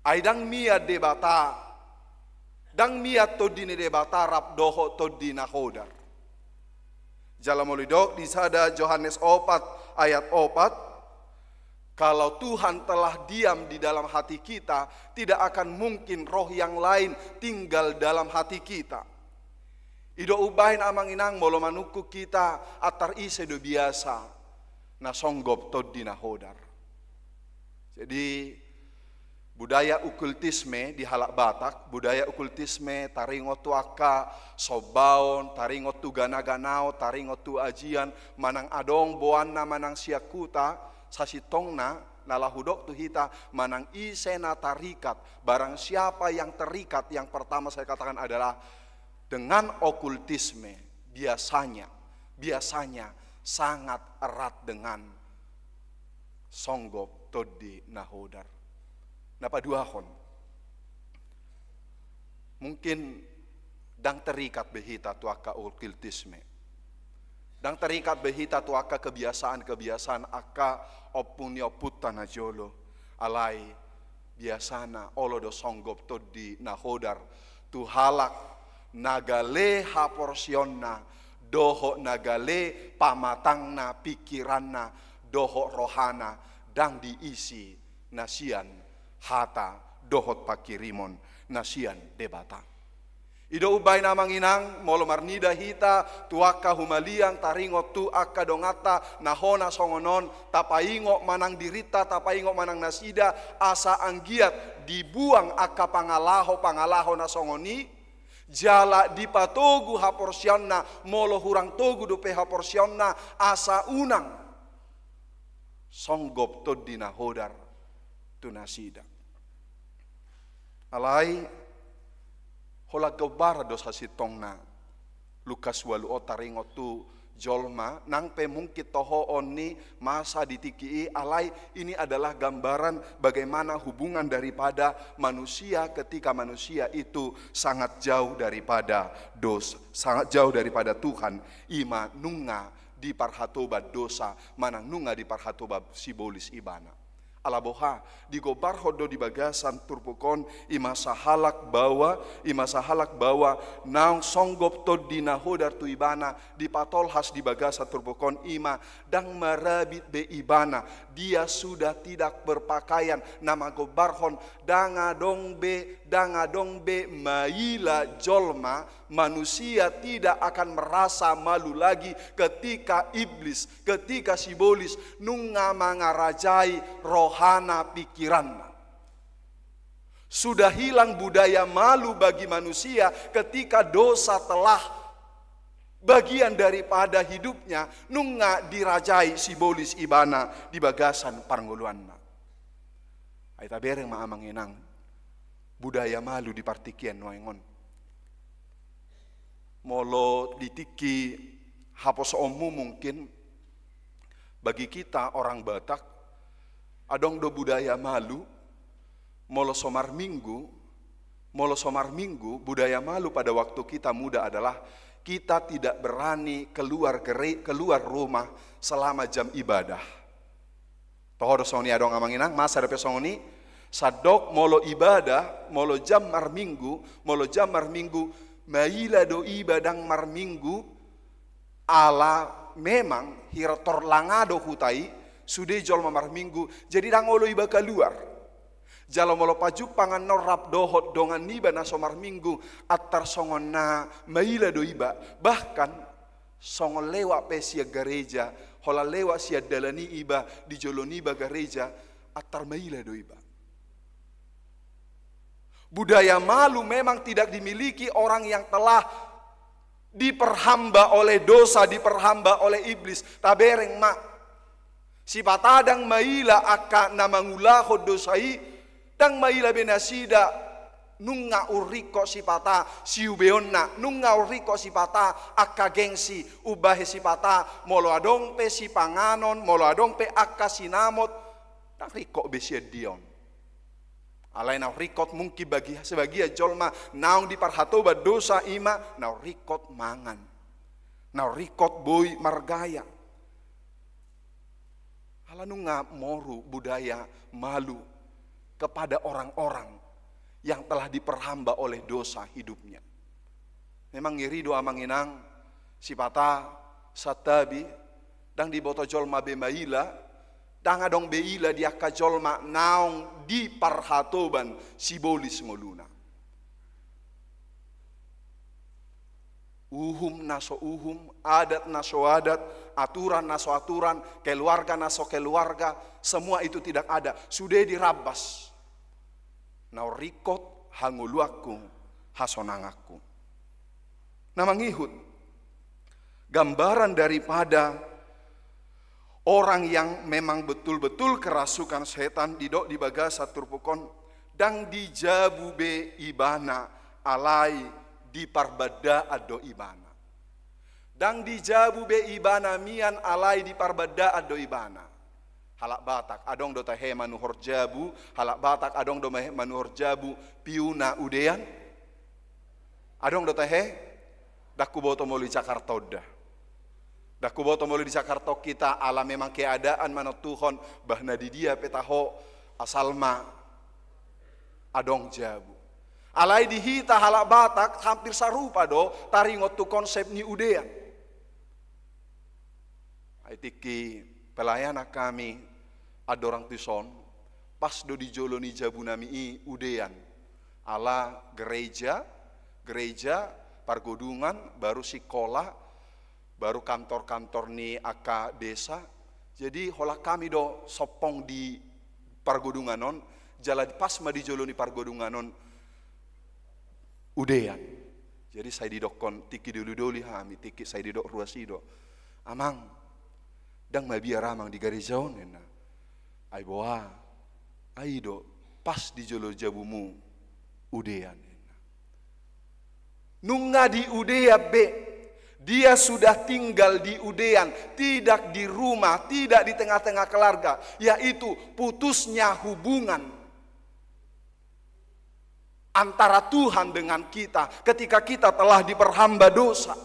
aidang mia debata dang miat to dine debata rap doho to dina hodar. Jalamolidok di sada Yohanes 4 ayat 4. Kalau Tuhan telah diam di dalam hati kita, tidak akan mungkin roh yang lain tinggal dalam hati kita. Ido ubahin amang inang molo manuku kita atar ise do biasa na songgop to dina hodar. Jadi budaya okultisme di halak Batak, budaya okultisme taringotu aka sobaon, taringotu gana-ganao, taringotu ajian, manang adong boana manang siakuta, sasitongna nalahudok tu hita, manang isena tarikat, barang siapa yang terikat, yang pertama saya katakan adalah dengan okultisme, biasanya sangat erat dengan songgop todi nahodar. Napaduahon mungkin dang terikat behita tuaka okultisme, dang terikat behita tuaka kebiasaan aka opunio putta na jolo alai biasana olodo songgop todi nahodar tu halak nagale haporsionna doho nagale pamatangna pikiranna doho rohana dang diisi nasian hata dohot pakirimon nasian debata. Ido ubay na manginang, molo marnida hita, tuaka humaliang, taringo tu akka dongata, nahona songonon, tapaingo manang dirita, tapaingo manang nasida, asa anggiat, dibuang akka pangalaho na songoni, jala dipatogu haporsyonna, molo hurang togu dupe haporsyonna, asa unang, songgop todina hodar, tu nasida. Alai, hola gobara dosa sitongna Lukas 8 taringo tu jolma nang pemungkit toho oni masa ditiki alai. Ini adalah gambaran bagaimana hubungan daripada manusia ketika manusia itu sangat jauh daripada dosa, sangat jauh daripada Tuhan. Ima nunga di parhatoba dosa, manang nunga di parhatoba sibolis ibana. Alaboha di gobar hodo di bagasan turpukon ima sahalak bawa naung songgop tod di nahodar tu ibana di patolhas di bagasan turpukon ima dang marabit be ibana. Dia sudah tidak berpakaian nama gobarhon danga dong be maila jolma. Manusia tidak akan merasa malu lagi ketika iblis, ketika sibolis nunga mangarajai rohana pikiranna. Sudah hilang budaya malu bagi manusia ketika dosa telah bagian daripada hidupnya. Nunga dirajai sibolis ibana di bagasan parnguluanna. Aita bereng maamanginang budaya malu di partikian noengon. Molo ditiki hapos omu mungkin bagi kita orang Batak adong do budaya malu. Molo somar minggu budaya malu pada waktu kita muda adalah kita tidak berani keluar rumah selama jam ibadah. Toho songni adong amanginang masa depe songni sadok molo ibadah molo jam mar minggu maila do ibadang mar minggu ala memang hirator langado hutai sude jol mar minggu jadi dang olo iba keluar jalo molo pajuk pangan norap dohot dongan niba na somar minggu atar songon na maila do iba bahkan songon lewa pesia gereja hola lewa sia dalani iba di joloni iba gereja atar maila do iba. Budaya malu memang tidak dimiliki orang yang telah diperhamba oleh dosa, diperhamba oleh iblis. Tabereng mak, si patadang maila akka namangulaho dosai, dang maila benasida nunga uriko si pata siubeonna, nunga uriko si pata akka gengsi ubahe si pata molo adong pe si panganon, molo adong pe akka sinamot, dang riko besia dion. Alai nau rikot mungkin bagi sebagia jolma naung di parhatoba dosa ima nau rikot mangan, nau rikot boy margaya. Alanu moru budaya malu kepada orang-orang yang telah diperhamba oleh dosa hidupnya. Memang ngiri doa manginang sipata satabi dang di boto jolma bemaila. Danga dong beila dia kajolma naung di parhatoban sibolis ngoluna. Uhum naso uhum, adat naso adat, aturan naso aturan, keluarga naso keluarga, semua itu tidak ada. Sudah dirabas. Nau rikot hanguluaku hasonangaku. Namangihut gambaran daripada orang yang memang betul-betul kerasukan setan di bagasa turpukon dang dijabu be ibana alai di parbada ado ibana. Dang dijabu be ibana mian alai di parbada ado ibana. Halak Batak adong do tahe manuhor jabu, halak Batak adong do manuhor jabu piuna udean. Adong do tahe daku boto moli Jakarta dah. Daku boto mulu di Jakarta kita ala memang keadaan mana Tuhan bahna di dia petaho asalma adong jabu. Alai di hita halak Batak hampir sarupa do taringot tu konsep ni udean. Aitiki pelayanan kami adorang tison pas do di jolo ni jabu nami i udean ala gereja gereja, pargodungan, baru sekolah, baru kantor-kantor ni aka desa. Jadi hola kami do sopong di pargodunganon, jalan pas ma di jolo ni pargodunganon udean. Jadi saya didokon tiki dulu hami tiki saya didok ruasido. Amang dang mabiar amang di garijaon nena. Ai boa, ai do pas di jolo jabumu udean nena. Nunga di udea be, dia sudah tinggal di udean, tidak di rumah, tidak di tengah-tengah keluarga, yaitu putusnya hubungan antara Tuhan dengan kita ketika kita telah diperhamba dosa.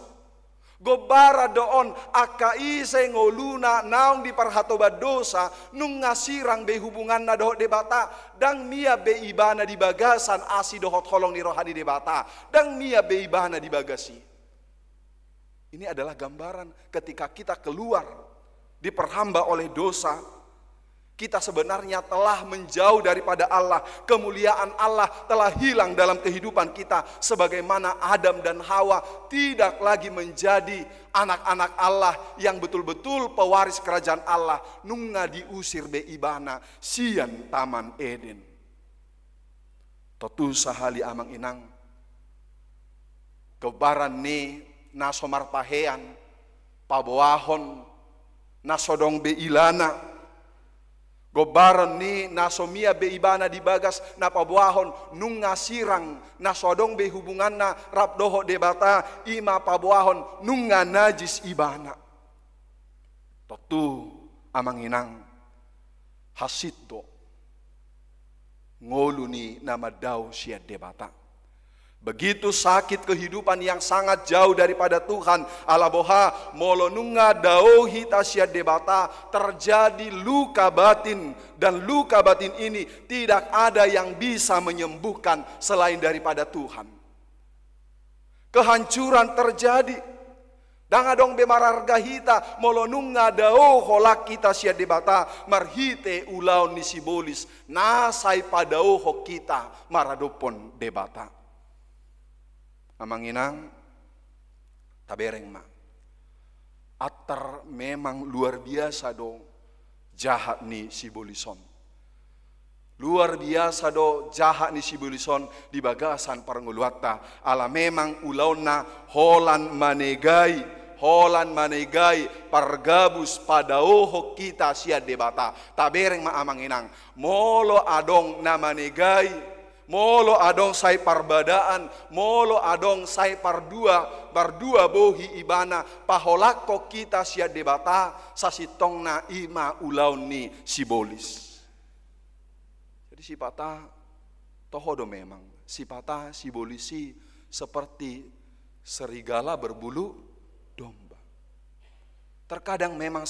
Gobara doon aka ise ngoluna naong di parhatoba dosa nung ngasirang be hubungan na dohot debata dang mia be ibana di bagasan asi dohot holong ni rohani debata dang mia be ibana di bagasi. Ini adalah gambaran ketika kita keluar diperhamba oleh dosa. Kita sebenarnya telah menjauh daripada Allah. Kemuliaan Allah telah hilang dalam kehidupan kita. Sebagaimana Adam dan Hawa tidak lagi menjadi anak-anak Allah yang betul-betul pewaris kerajaan Allah. Nunga diusir be ibana sian taman Eden. Totu sahali amang inang. Kebaran ni nasomar pahean. Paboahon nasodong be ilana. Gobaran ni nasomia be ibana di bagas na pabuahon nung ngasirang nasodong be hubungan na rapdoho debata ima pabuahon nung najis ibana. Totu amang inang hasit do ngolu ni nama daw siya debata. Begitu sakit kehidupan yang sangat jauh daripada Tuhan. Alaboha molonunga dao hita sia debata terjadi luka batin. Dan luka batin ini tidak ada yang bisa menyembuhkan selain daripada Tuhan. Kehancuran terjadi. Dangadong bemararga hita molonunga dao holak kita sia debata marhite ulaon ni sibolis nasai padao ho kita maradopon debata. Amang inang tabereng ma. Atar memang luar biasa dong jahat ni si bolison. Luar biasa do jahat ni si bolison di bagasan paranguluata. Ala memang ulauna holan manegai pargabus pada oho kita sia debata. Tabereng ma amang inang. Molo adong na manegai. Molo adong say parbadaan, molo adong say bardua bohi ibana, paholako kita sia debata, sasitong na ima ulaw ni sibolis. Jadi sipata, tohodo memang, sipata sibolisi seperti serigala berbulu domba. Terkadang memang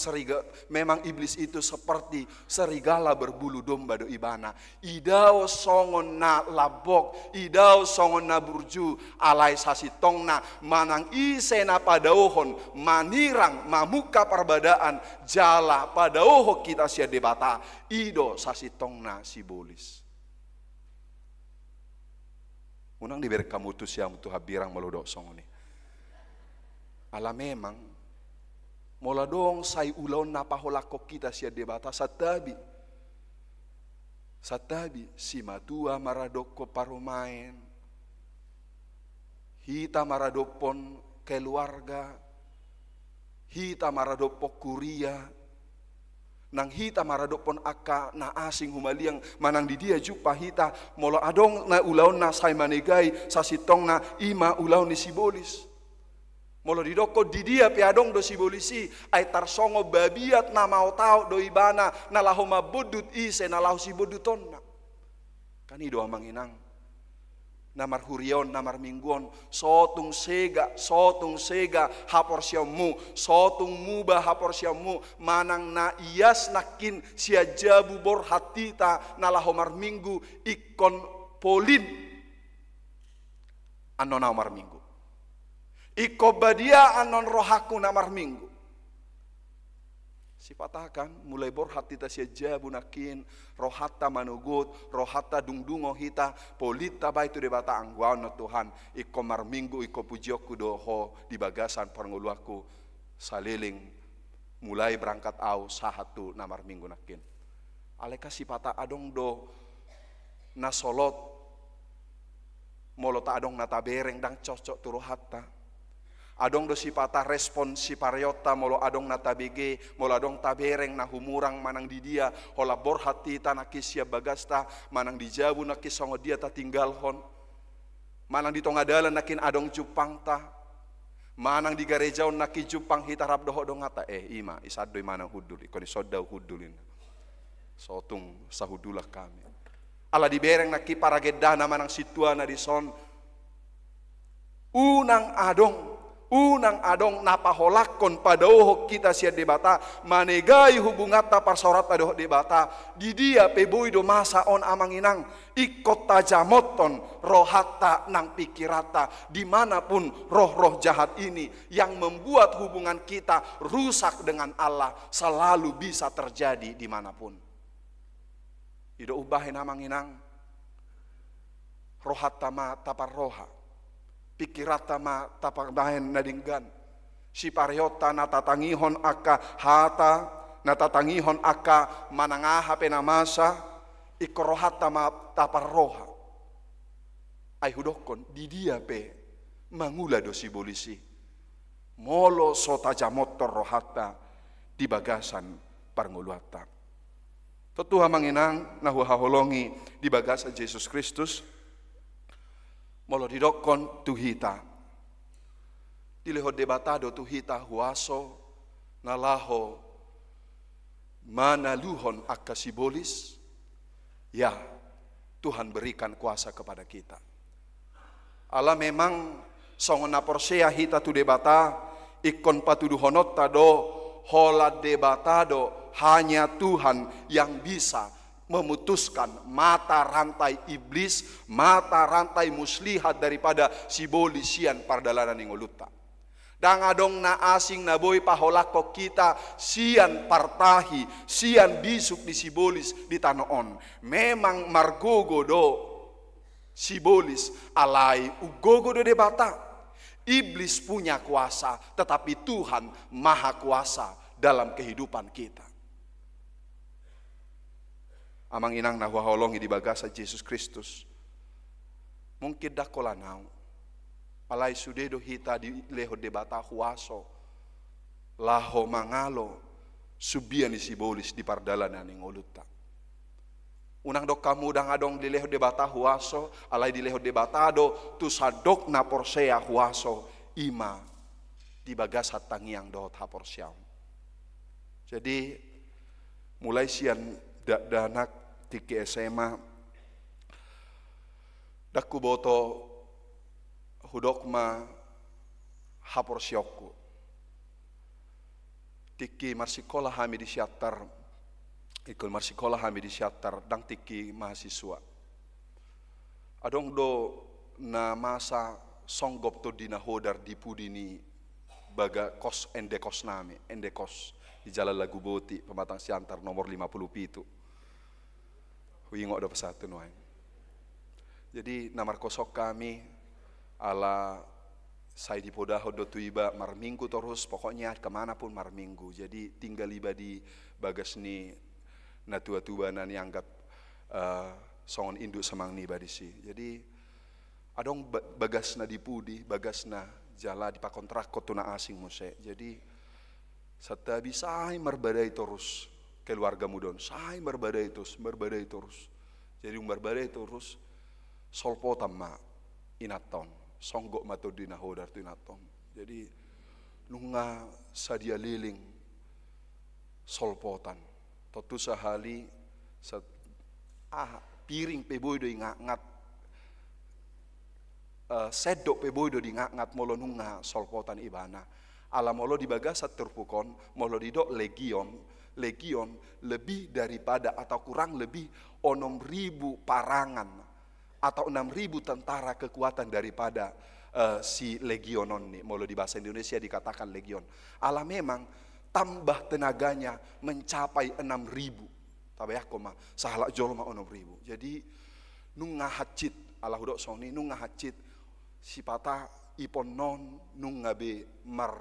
iblis itu seperti serigala berbulu domba do ibana. Idao songon na labok, idao songon na burju, alai sasitong na manang ise na padaohon, manirang mamuka perbadaan, jala padaoho kita sia debata, ido sasitong na sibolis. Unang diberi kamutus yang mutu habirang melodok songon ni. Ala memang mola dong say ulaw na paholako kita siya debata satabi si matua maradoko parumain hita maradopon keluarga hita maradopo kuria nang hita maradopon aka na asing humaliang manang di dia jupa hita mola adong na ulaw na say manegay sasitong na ima ulaw ni sibolis. Molo didoko di dia piadong do sibolisi ay tarsongo babiat na mau tau do ibana na laho mabudut ise na laho sibuduton na. Kani do amang inang namar hurion namar mingguon sotung sega hapor siamu sotung muba hapor siamu manang na ias nakin sia jabu bor hatita na laho mar minggu ikon polin anon mar minggu. Iko badia anon rohaku namar minggu. Sipatakan mulai borhat kita sia bunakin rohata manugut rohata dungdungo hita polita baitu de bata angguano Tuhan iko marminggu iko pujioku doho di bagasan pernguluaku saliling mulai berangkat au sahatu namar minggu nakin aleka sipata adong do nasolot molota adong nata bereng dang cocok turu hatta adong do sipata respon si pariota molo adong na tabege molo adong tabereng na humurang manang di dia hola borhati tanah kisya bagasta manang di jabu na kisongo dia ta tinggal hon manang di tongadalan nakin adong cupang ta manang di garejaon naki cupang hitarap doho dong ngata ima isadoi manang hudul ikoni sodau hudulin sotung sahudulah kami ala di bereng naki paragedana manang situana di son unang adong napaholakon padoho kita sia debata manegai hubungata parsorat padoho debata di dia peboy do masa on amanginang ikot tajamoton rohata nang pikirata dimanapun roh-roh jahat ini yang membuat hubungan kita rusak dengan Allah selalu bisa terjadi dimanapun. Ido ubahin amanginang rohata ma tapar roha pikirata ma tapagbahen nadinggan si pariota natatangihon aka hata natatangihon aka manangaha penamasa ikorohata ma taparroha ay hudokon di dia pe mangula dosi bolisi molo sota jamotor rohata di bagasan parnguluata tetuha manginang nahuhaholongi di bagasan Yesus Kristus molo didokon tuhita dileho debatado tuhita huaso nalaho manaluhon akasibolis ya Tuhan berikan kuasa kepada kita Allah memang songona porsea hita tu debata ikon patuduhonot tado hola debatado hanya Tuhan yang bisa memutuskan mata rantai iblis, mata rantai muslihat daripada si bolisian pardalanan ingoluta. Dang adong na asing na boy paholako kita sian partahi, sian bisuk di sibolis di tanoon. Memang margogo do sibolis alai ugogo do debata. Iblis punya kuasa, tetapi Tuhan maha kuasa dalam kehidupan kita. Amang inang nahuaholongi di bagasa Yesus Kristus. Mungkin dah kolanau. Alai sudedo hita di leho debata huaso. Laho mangalo. Subian di sibolis di pardalanan yang oluta. Unang dok kamu dang adong di leho debata huaso. Alai di leho debatado. Tu sadok na porsea huaso. Ima. Di bagasa tangiang dohot ha porseam. Jadi mulai sian danak tiki SMA daku boto hudokma hapor syokku tiki marsikola hami di syatar ikul marsikola hami di syatar dang tiki mahasiswa adong do na masa songgop to dina hodar di pudini baga kos endekos nami endekos di Jalan Lagu Boti Pematang Siantar nomor 57 Wingok do pesatu noai. Jadi namar kosok kami ala saya di podaho do tuiba marminggu terus pokoknya kemanapun marminggu. Jadi tinggal iba di bagas ni natua-tubanan yang anggap songon induk semang ni badisi. Jadi adong bagas na dipudi, bagas na jala di pakontrak kotuna asing muse. Jadi serta bisa merbadai terus. Keluarga mudon, saya berbadai terus. Jadi berbadai terus, solpotam ma inaton, songgok matodina hodar tu inaton. Jadi nunga sadia liling solpotan, totu sahali piring peboy do ingat sedok peboy do ingat molo nunga solpotan ibana. Alam molo di bagasat terpukon, molo di dok legion lebih daripada atau kurang lebih 6.000 parangan atau 6.000 tentara kekuatan daripada si legionon nih. Molo di bahasa Indonesia dikatakan legion. Allah memang tambah tenaganya mencapai 6.000. Tapi aku mah salah jolma 6.000. Jadi nung ngahacit Allah hudok soni nung ngahacit sipata ipon non nung ngabe mar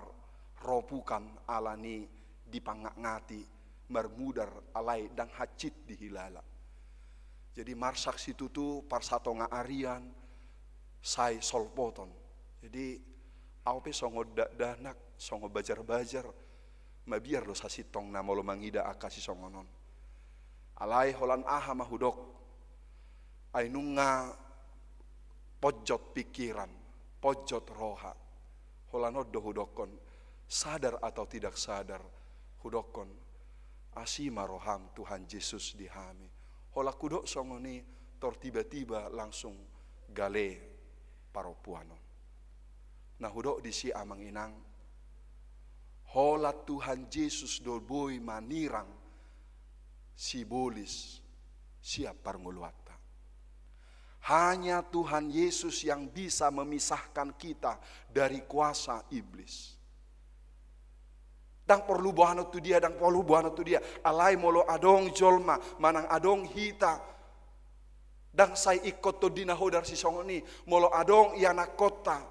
ropukan alani dipangak ngati marmudar alai dan hacit di hilala. Jadi marsak situ tu parsatonga arian sai solpoton. Jadi aupe songo danak songo bajar-bajar mabiar lo sasitong na molo mangida akasi songonon. Alai holan aha mahudok ay nunga pojot pikiran, pojot roha. Holan oddo hudokon sadar atau tidak sadar hudokon asima roham Tuhan Yesus dihami. Hola kudok songoni tor tiba-tiba langsung gale paropuano. Nah hudok di si amang inang. Hola Tuhan Yesus dolboi manirang si bolis siap parnguluata. Hanya Tuhan Yesus yang bisa memisahkan kita dari kuasa iblis. Dang perlu buana tu dia, dang perlu buana tu dia. Alai molo adong jolma, manang adong hita. Dang sai ikut tu dina hodar si songoni, molo adong iana kota.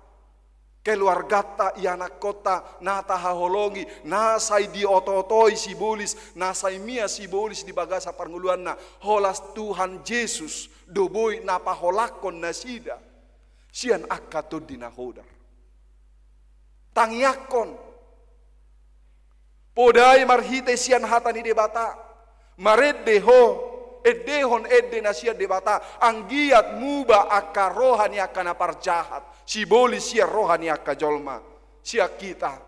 Keluargata iana kota, nata haholongi, nasai di ototoi si bolis, nasai mia si bolis di bagasa parnguluan na. Holas Tuhan Yesus, doboi napa holakon nasida. Sian akato dina hodar. Tangiakon. Podai marhite sian hatani debata maredde ho edehon edde nasia debata anggiat muba akka rohani akka napar jahat si boli sia rohani akka jolma sia kita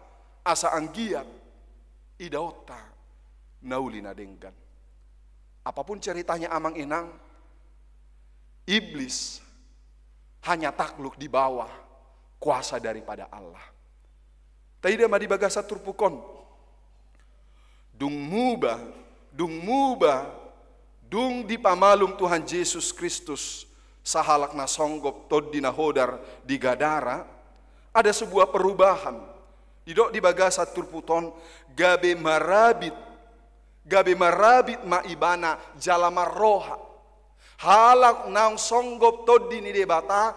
asa anggiat idaota naulina denggan. Apapun ceritanya amang inang, iblis hanya takluk di bawah kuasa daripada Allah. Tidak madi bagasa turpukon dung muba, dung dipamalum Tuhan Yesus Kristus sahalak na songgop tod dina hodar di Gadara, ada sebuah perubahan. Didok di bagasa turputon gabe marabit maibana jalama roha. Halak nang songgop tod dini debata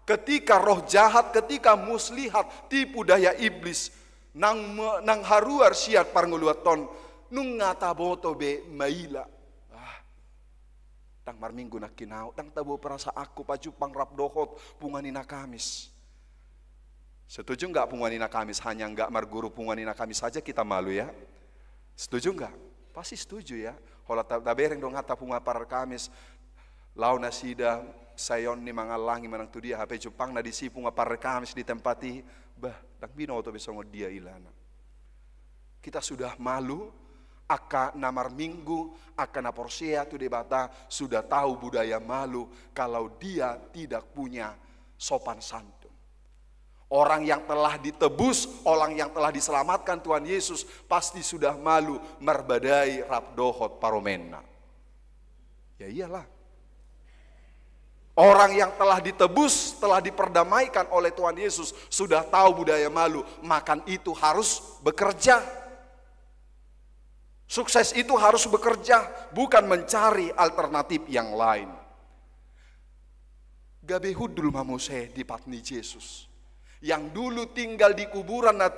ketika roh jahat, ketika muslihat tipu daya iblis nang haruar siat parnguluaton nung ngata boto be maila. Tang marminggu nak kinau, tang tabo perasa aku pajupang rap dohot punganina Kamis. Setuju enggak punganina Kamis hanya enggak marguru punganina Kamis saja kita malu ya? Setuju enggak? Pasti setuju ya. Hola tabereng dong ngata punga par Kamis. Lau nasida sayon ni mangalangi manang tu dia HP Jepang na disipu ngapar Kamis ditempati bah tang binoto besongo dia ilana. Kita sudah malu. Aka namar minggu, aka naporsea tu debata sudah tahu budaya malu kalau dia tidak punya sopan santun. Orang yang telah ditebus, orang yang telah diselamatkan Tuhan Yesus pasti sudah malu merbadai rabdohot paromena. Ya iyalah. Orang yang telah ditebus, telah diperdamaikan oleh Tuhan Yesus sudah tahu budaya malu, makan itu harus bekerja. Sukses itu harus bekerja, bukan mencari alternatif yang lain. Gabe hudul mamuse di patni Yesus. Yang dulu tinggal di kuburan na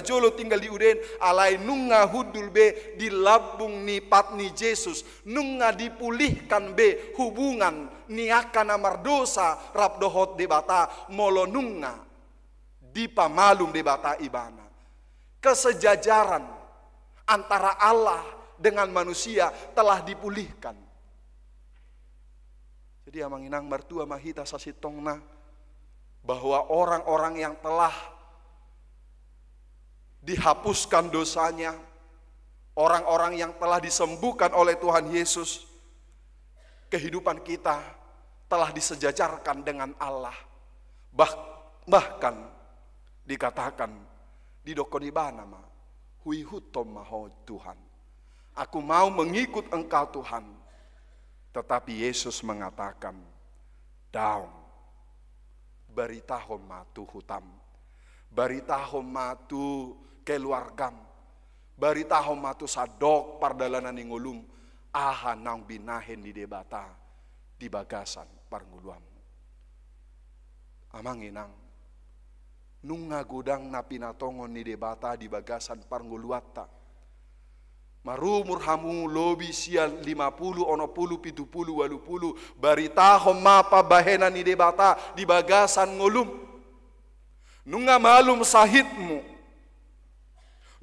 jolo tinggal di uden alai nunga hudul be di labung ni patni Yesus. Nunga dipulihkan be hubungan ni akan amar dosa rabdohot debata molo nunga dipamalum debata ibana. Kesejajaran antara Allah dengan manusia telah dipulihkan. Jadi amang inang mertua mahita sasitongna bahwa orang-orang yang telah dihapuskan dosanya, orang-orang yang telah disembuhkan oleh Tuhan Yesus, kehidupan kita telah disejajarkan dengan Allah. Bahkan dikatakan di dokonibana ma hui hutom maho Tuhan. Aku mau mengikut Engkau Tuhan. Tetapi Yesus mengatakan, daun baritahom matu hutam. Baritahom matu keluargam. Bari tahom matu sadok pardalanan ni ngulum. Aha nang binahen di debata. Di bagasan parnguluam. Amang inang. Nung ngagodang na pinatongon ni debata di bagasan parnguluata. Marumur hamu lobi sial 50, 60, 70, 80. Bari tahom mapa bahena ni debata di bagasan ngulum. Nunga malum sahitmu.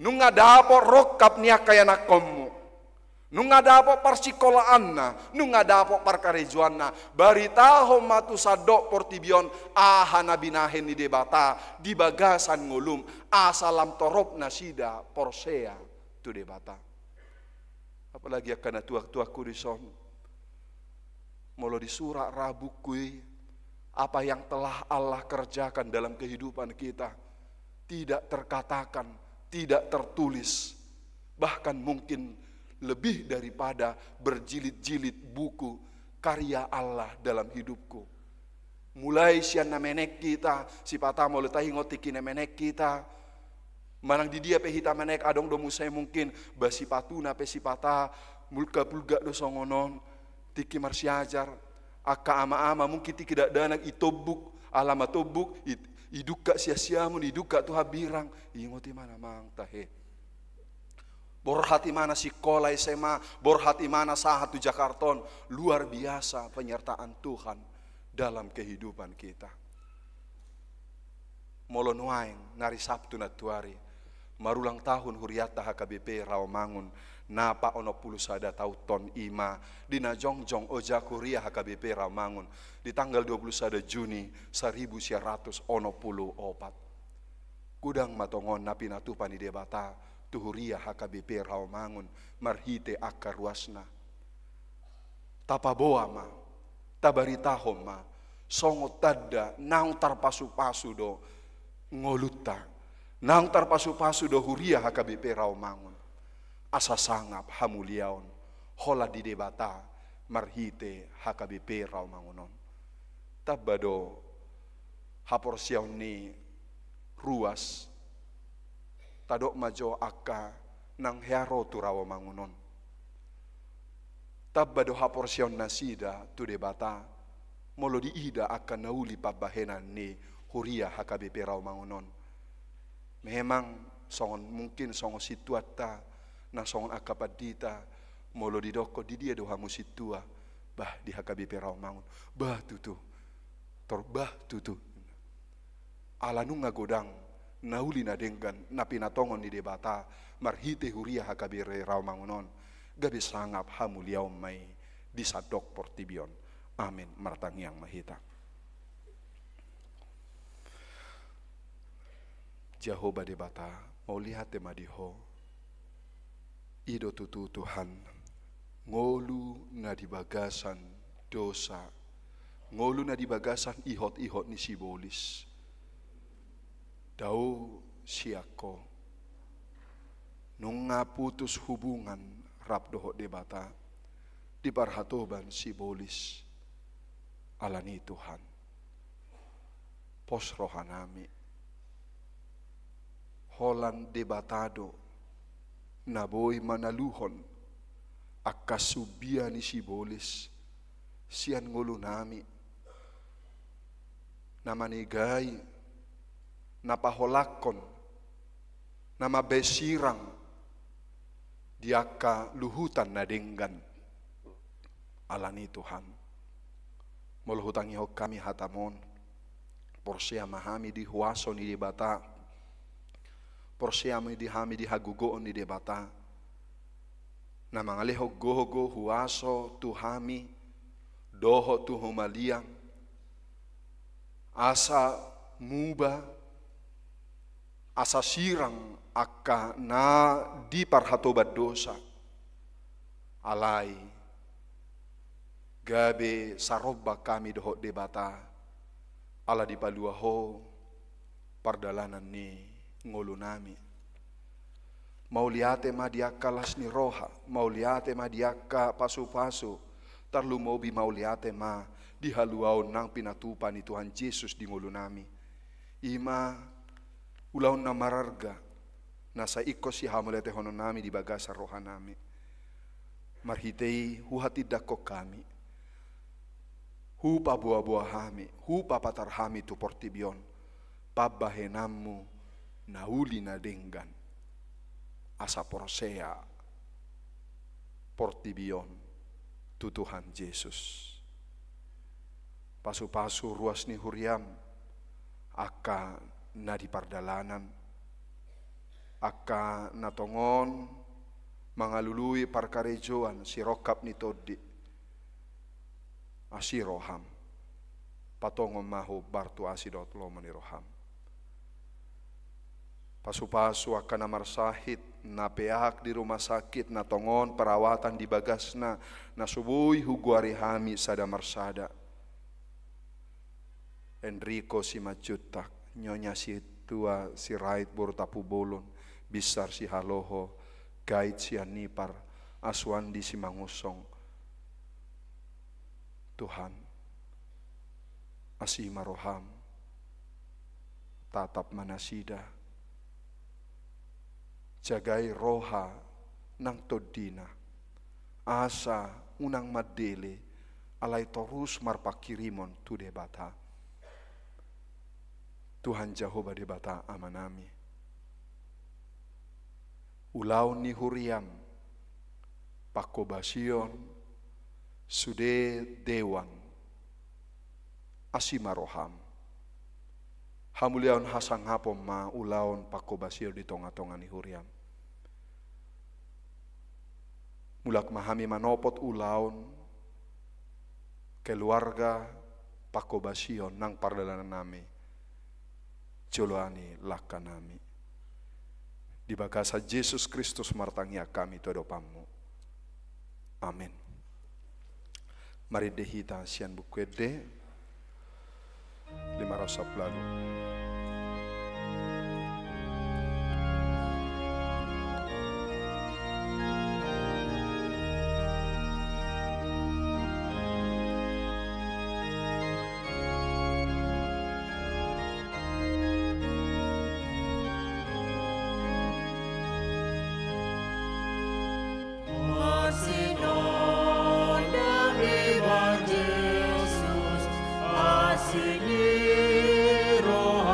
Nunga dapo rokap niya kaya nakommu. Nunga dapo parsikolaanna. Nunga dapo parkarejuanna. Baritaho matu sadok portibion. Aha nabinahen ni debata. Di bagasan ngulum. Asalam torop nasida porsea tu debata. Apalagi akan tuak-tuakku di son. Molo di surah Rabu kui. Apa yang telah Allah kerjakan dalam kehidupan kita. Tidak terkatakan. Tidak tertulis, bahkan mungkin lebih daripada berjilid-jilid buku karya Allah dalam hidupku. Mulai sian namenek kita, si patah mau letahi ngotiki namenek kita, manang di dia pehita menek adong domu saya mungkin basi patuna pe si patah mulka-pulga do songonon, tiki marsiajar, akka ama-ama mungkin tiki dak danak itobuk, alama tobuk, iduka sia-siamu, iduka tuh habirang, ingoti mana mang tahe. Borhati mana sekolah SMA, borhati mana sahatu Jakarton, luar biasa penyertaan Tuhan dalam kehidupan kita. Molonuaing nari Sabtu natuari, marulang tahun huriata HKBP Rawamangun, napa ono puluh sada tauton ima, dina jongjong oja kuria HKBP Rawamangun, di tanggal 21 Juni 1904. Kudang matongon napi natupan di debata, tuhuria HKBP Rawamangun, marhite akar ruasna. Tapaboa ma, tabaritahom ma, songo tada, naung tarpasu-pasu do, ngoluta, naung tarpasu-pasu do huria HKBP Rawamangun. Asa sangap hamuliaon, hola di debata, marhite HKBP Rawamangunon. Tabado haporsiaw ni ruas tadok majo akka nang hearo tu Rawamangunon. Tabado haporsiaw nasida tu debata molo di ida akka nauli pabahenan ni huria HKBP Rawamangunon. Memang songon mungkin songo situata na songon akapadita molo di doko di dia doha musitua bah di HKBP Rawamangun bah tutu torbah tutu ala nunga godang nauli na denggan na pinatongon ni debata marhite huria HKBP Rawamangunon gabi sangap hamuliaw may disadok portibion. Amin. Martangiang mahita. Jehovah debata mau lihat temadiho ido tutu Tuhan ngolu na di bagasan dosa, ngolu na di bagasan ihot-ihot ni sibolis. Dau siako nung putus hubungan rap dohot debata di parhatoban sibolis alani Tuhan pos rohanami holan debatado naboy manaluhon akasubia ni sibolis sian ngulunami namanigay napaholakon namabesirang diaka luhutan na denggan alani Tuhan moluhutang ihok kami hatamon porsia mahami di huaso ni debata porsia mi di hami di hagugoon ni debata na mga lehog gohogo huaso tuhami doho tu humaliang asa muba asa sirang akka na di parhatobat dosa alai gabe sarobba kami doho debata ala di paluaho pardalanan ni ngolunami mau liate madiaka las ni roha mau liate madiaka pasu-pasu tarlu mobi mau liate ma dihaluaon nang pinatupan ni Tuhan Yesus di ngolunami ima ulaon na mararga nasa iko si hamulete hono nami di bagasa rohanami. Marhitei huhati dako kami. Hupa buah-buah hami, hupa patar hami tu portibion. Pabahenamu nauli na denggan. Asa porosea portibion tu Tuhan Yesus. Pasu-pasu ruas ni huriam aka na di pardalanan, aka natongon mangalului parkarejoan si rokap ni todi asiroham patongom mahu bartu asidot lo maniroham. Pasu-pasu akan namar sahid na peak di rumah sakit na tongon perawatan di bagasna na subui huguari hami sada marsada. Enrico si majutak, nyonya si tua si rait bortapu bolon, bisar si haloho, gait si anipar, aswandi si mangusong. Tuhan, asih maroham, tatap manasida, jagai roha nang todina, asa unang madele, alai torus marpakirimon tu debata. Tuhan Jehovah debata amanami. Ulau ni huriam, pakobasion, sude dewan, asimaroham. Hamuliaon hasang hapom ma ulaon pakobasio di tonga-tonga ni huriam. Mulak mahami manopot ulaon, keluarga pakobasion nang pardalanan nami. Joloani lakanami. Di bagasa Yesus Kristus martangia kami todopamu. Amin. Mari dehita sian bukwede 500 lalu. Roha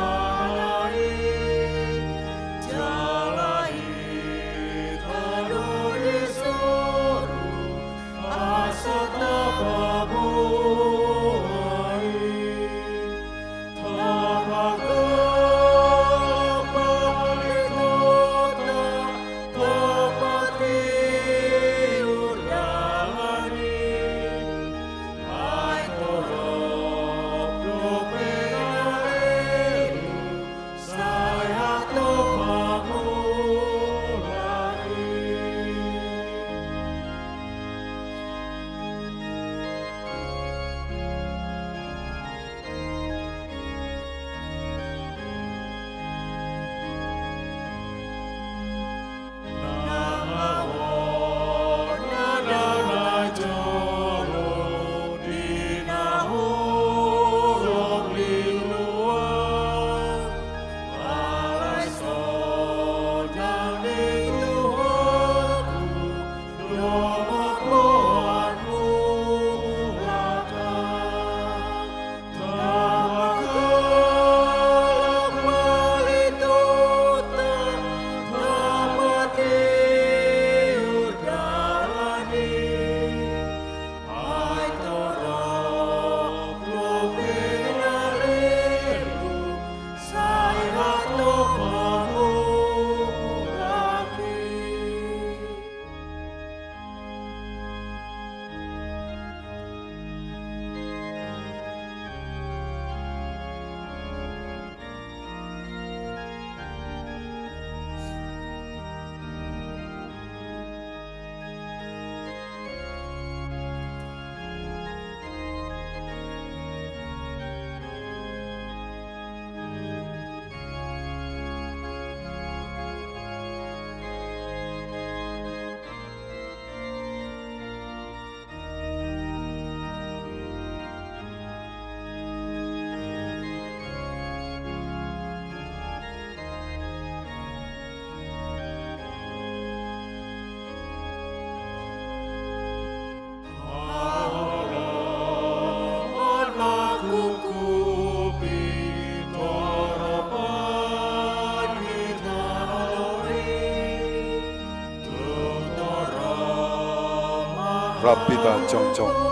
Rapita congcong.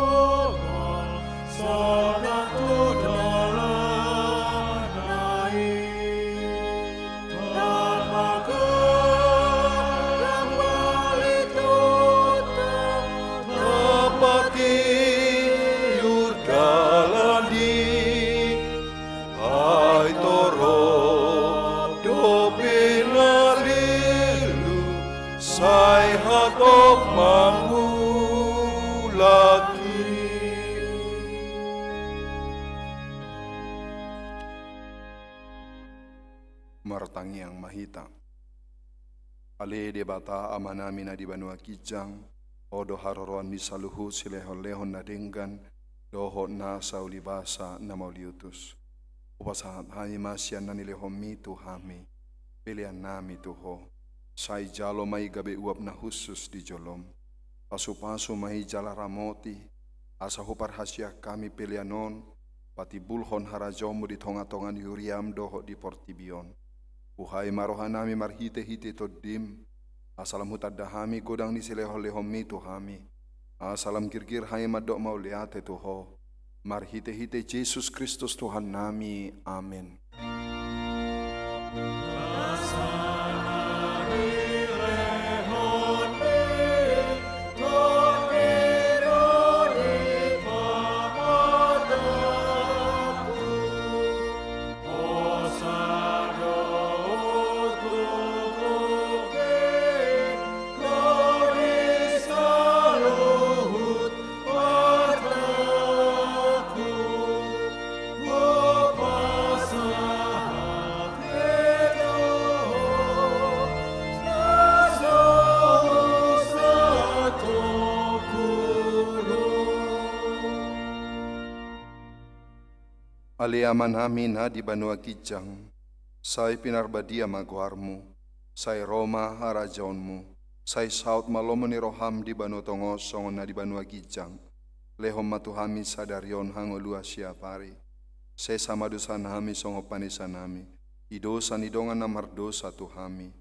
Martangi yang mahita ale de bata amanami na di banua kijang odo haroroan misaluhu silehon-lehon na denggan doho na saulibasa na mauliutus upasahat hai masyan na nilehom mi tuhami pilihan nami tuho sai jalo mai gabe uap na khusus di jolom pasu-pasu mai jala ramoti asa hupar hasya kami pilihanon pati bulhon harajomu di tonga-tongan yuriam doho di portibion Uhai marohanami marhite-hite todim, asalam hutadahami godang ni sileho-lehom mi tuhami, asalam girgir hai madok mau liate tuho, marhite-hite Yesus Kristus Tuhan nami, amin. Aliaman amin ha di banua kijang, sai pinarbadia maguarmu, sai Roma harajaonmu, sai saut malomoni roham di banu tongos songon na di banua kijang, lehom matuhami sadarion hangolua siapari, se sama dosan hami songo panisan hami, idosan idongan namar dosa tuhami,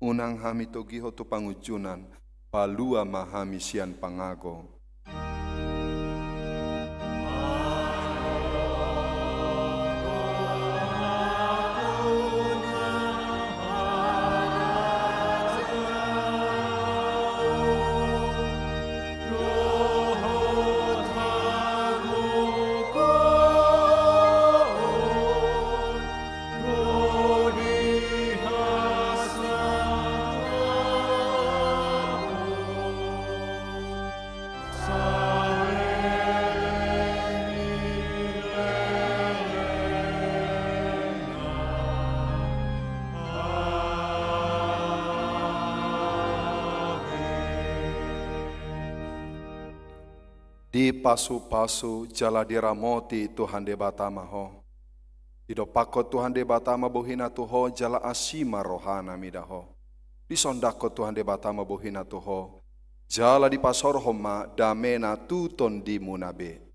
unang hami togiho tu pangujunan, palua mahami sian pangago. Di pasu-pasu jala diramoti Tuhan de batama ho. Ido pakot Tuhan de batama bohina tuho jala asima rohana midaho. Di sondako Tuhan de batama bohina tuho jala di pasor homa damena tuton di munabe.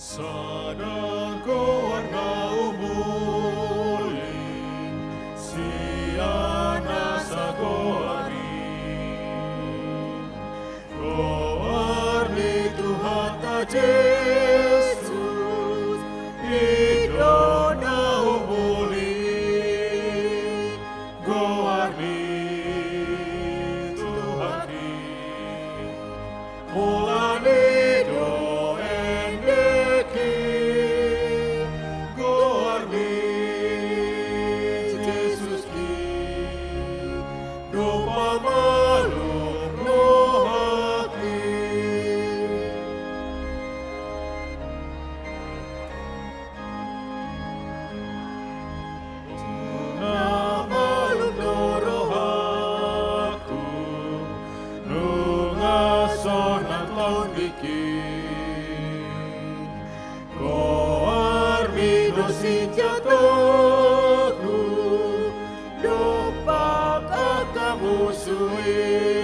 Sadang warna umuling, siana sa goarni Tuhan ta Jesus, ito na umuling, goarni Tuhan ki, mulani senjataku, dopak akan musuhi.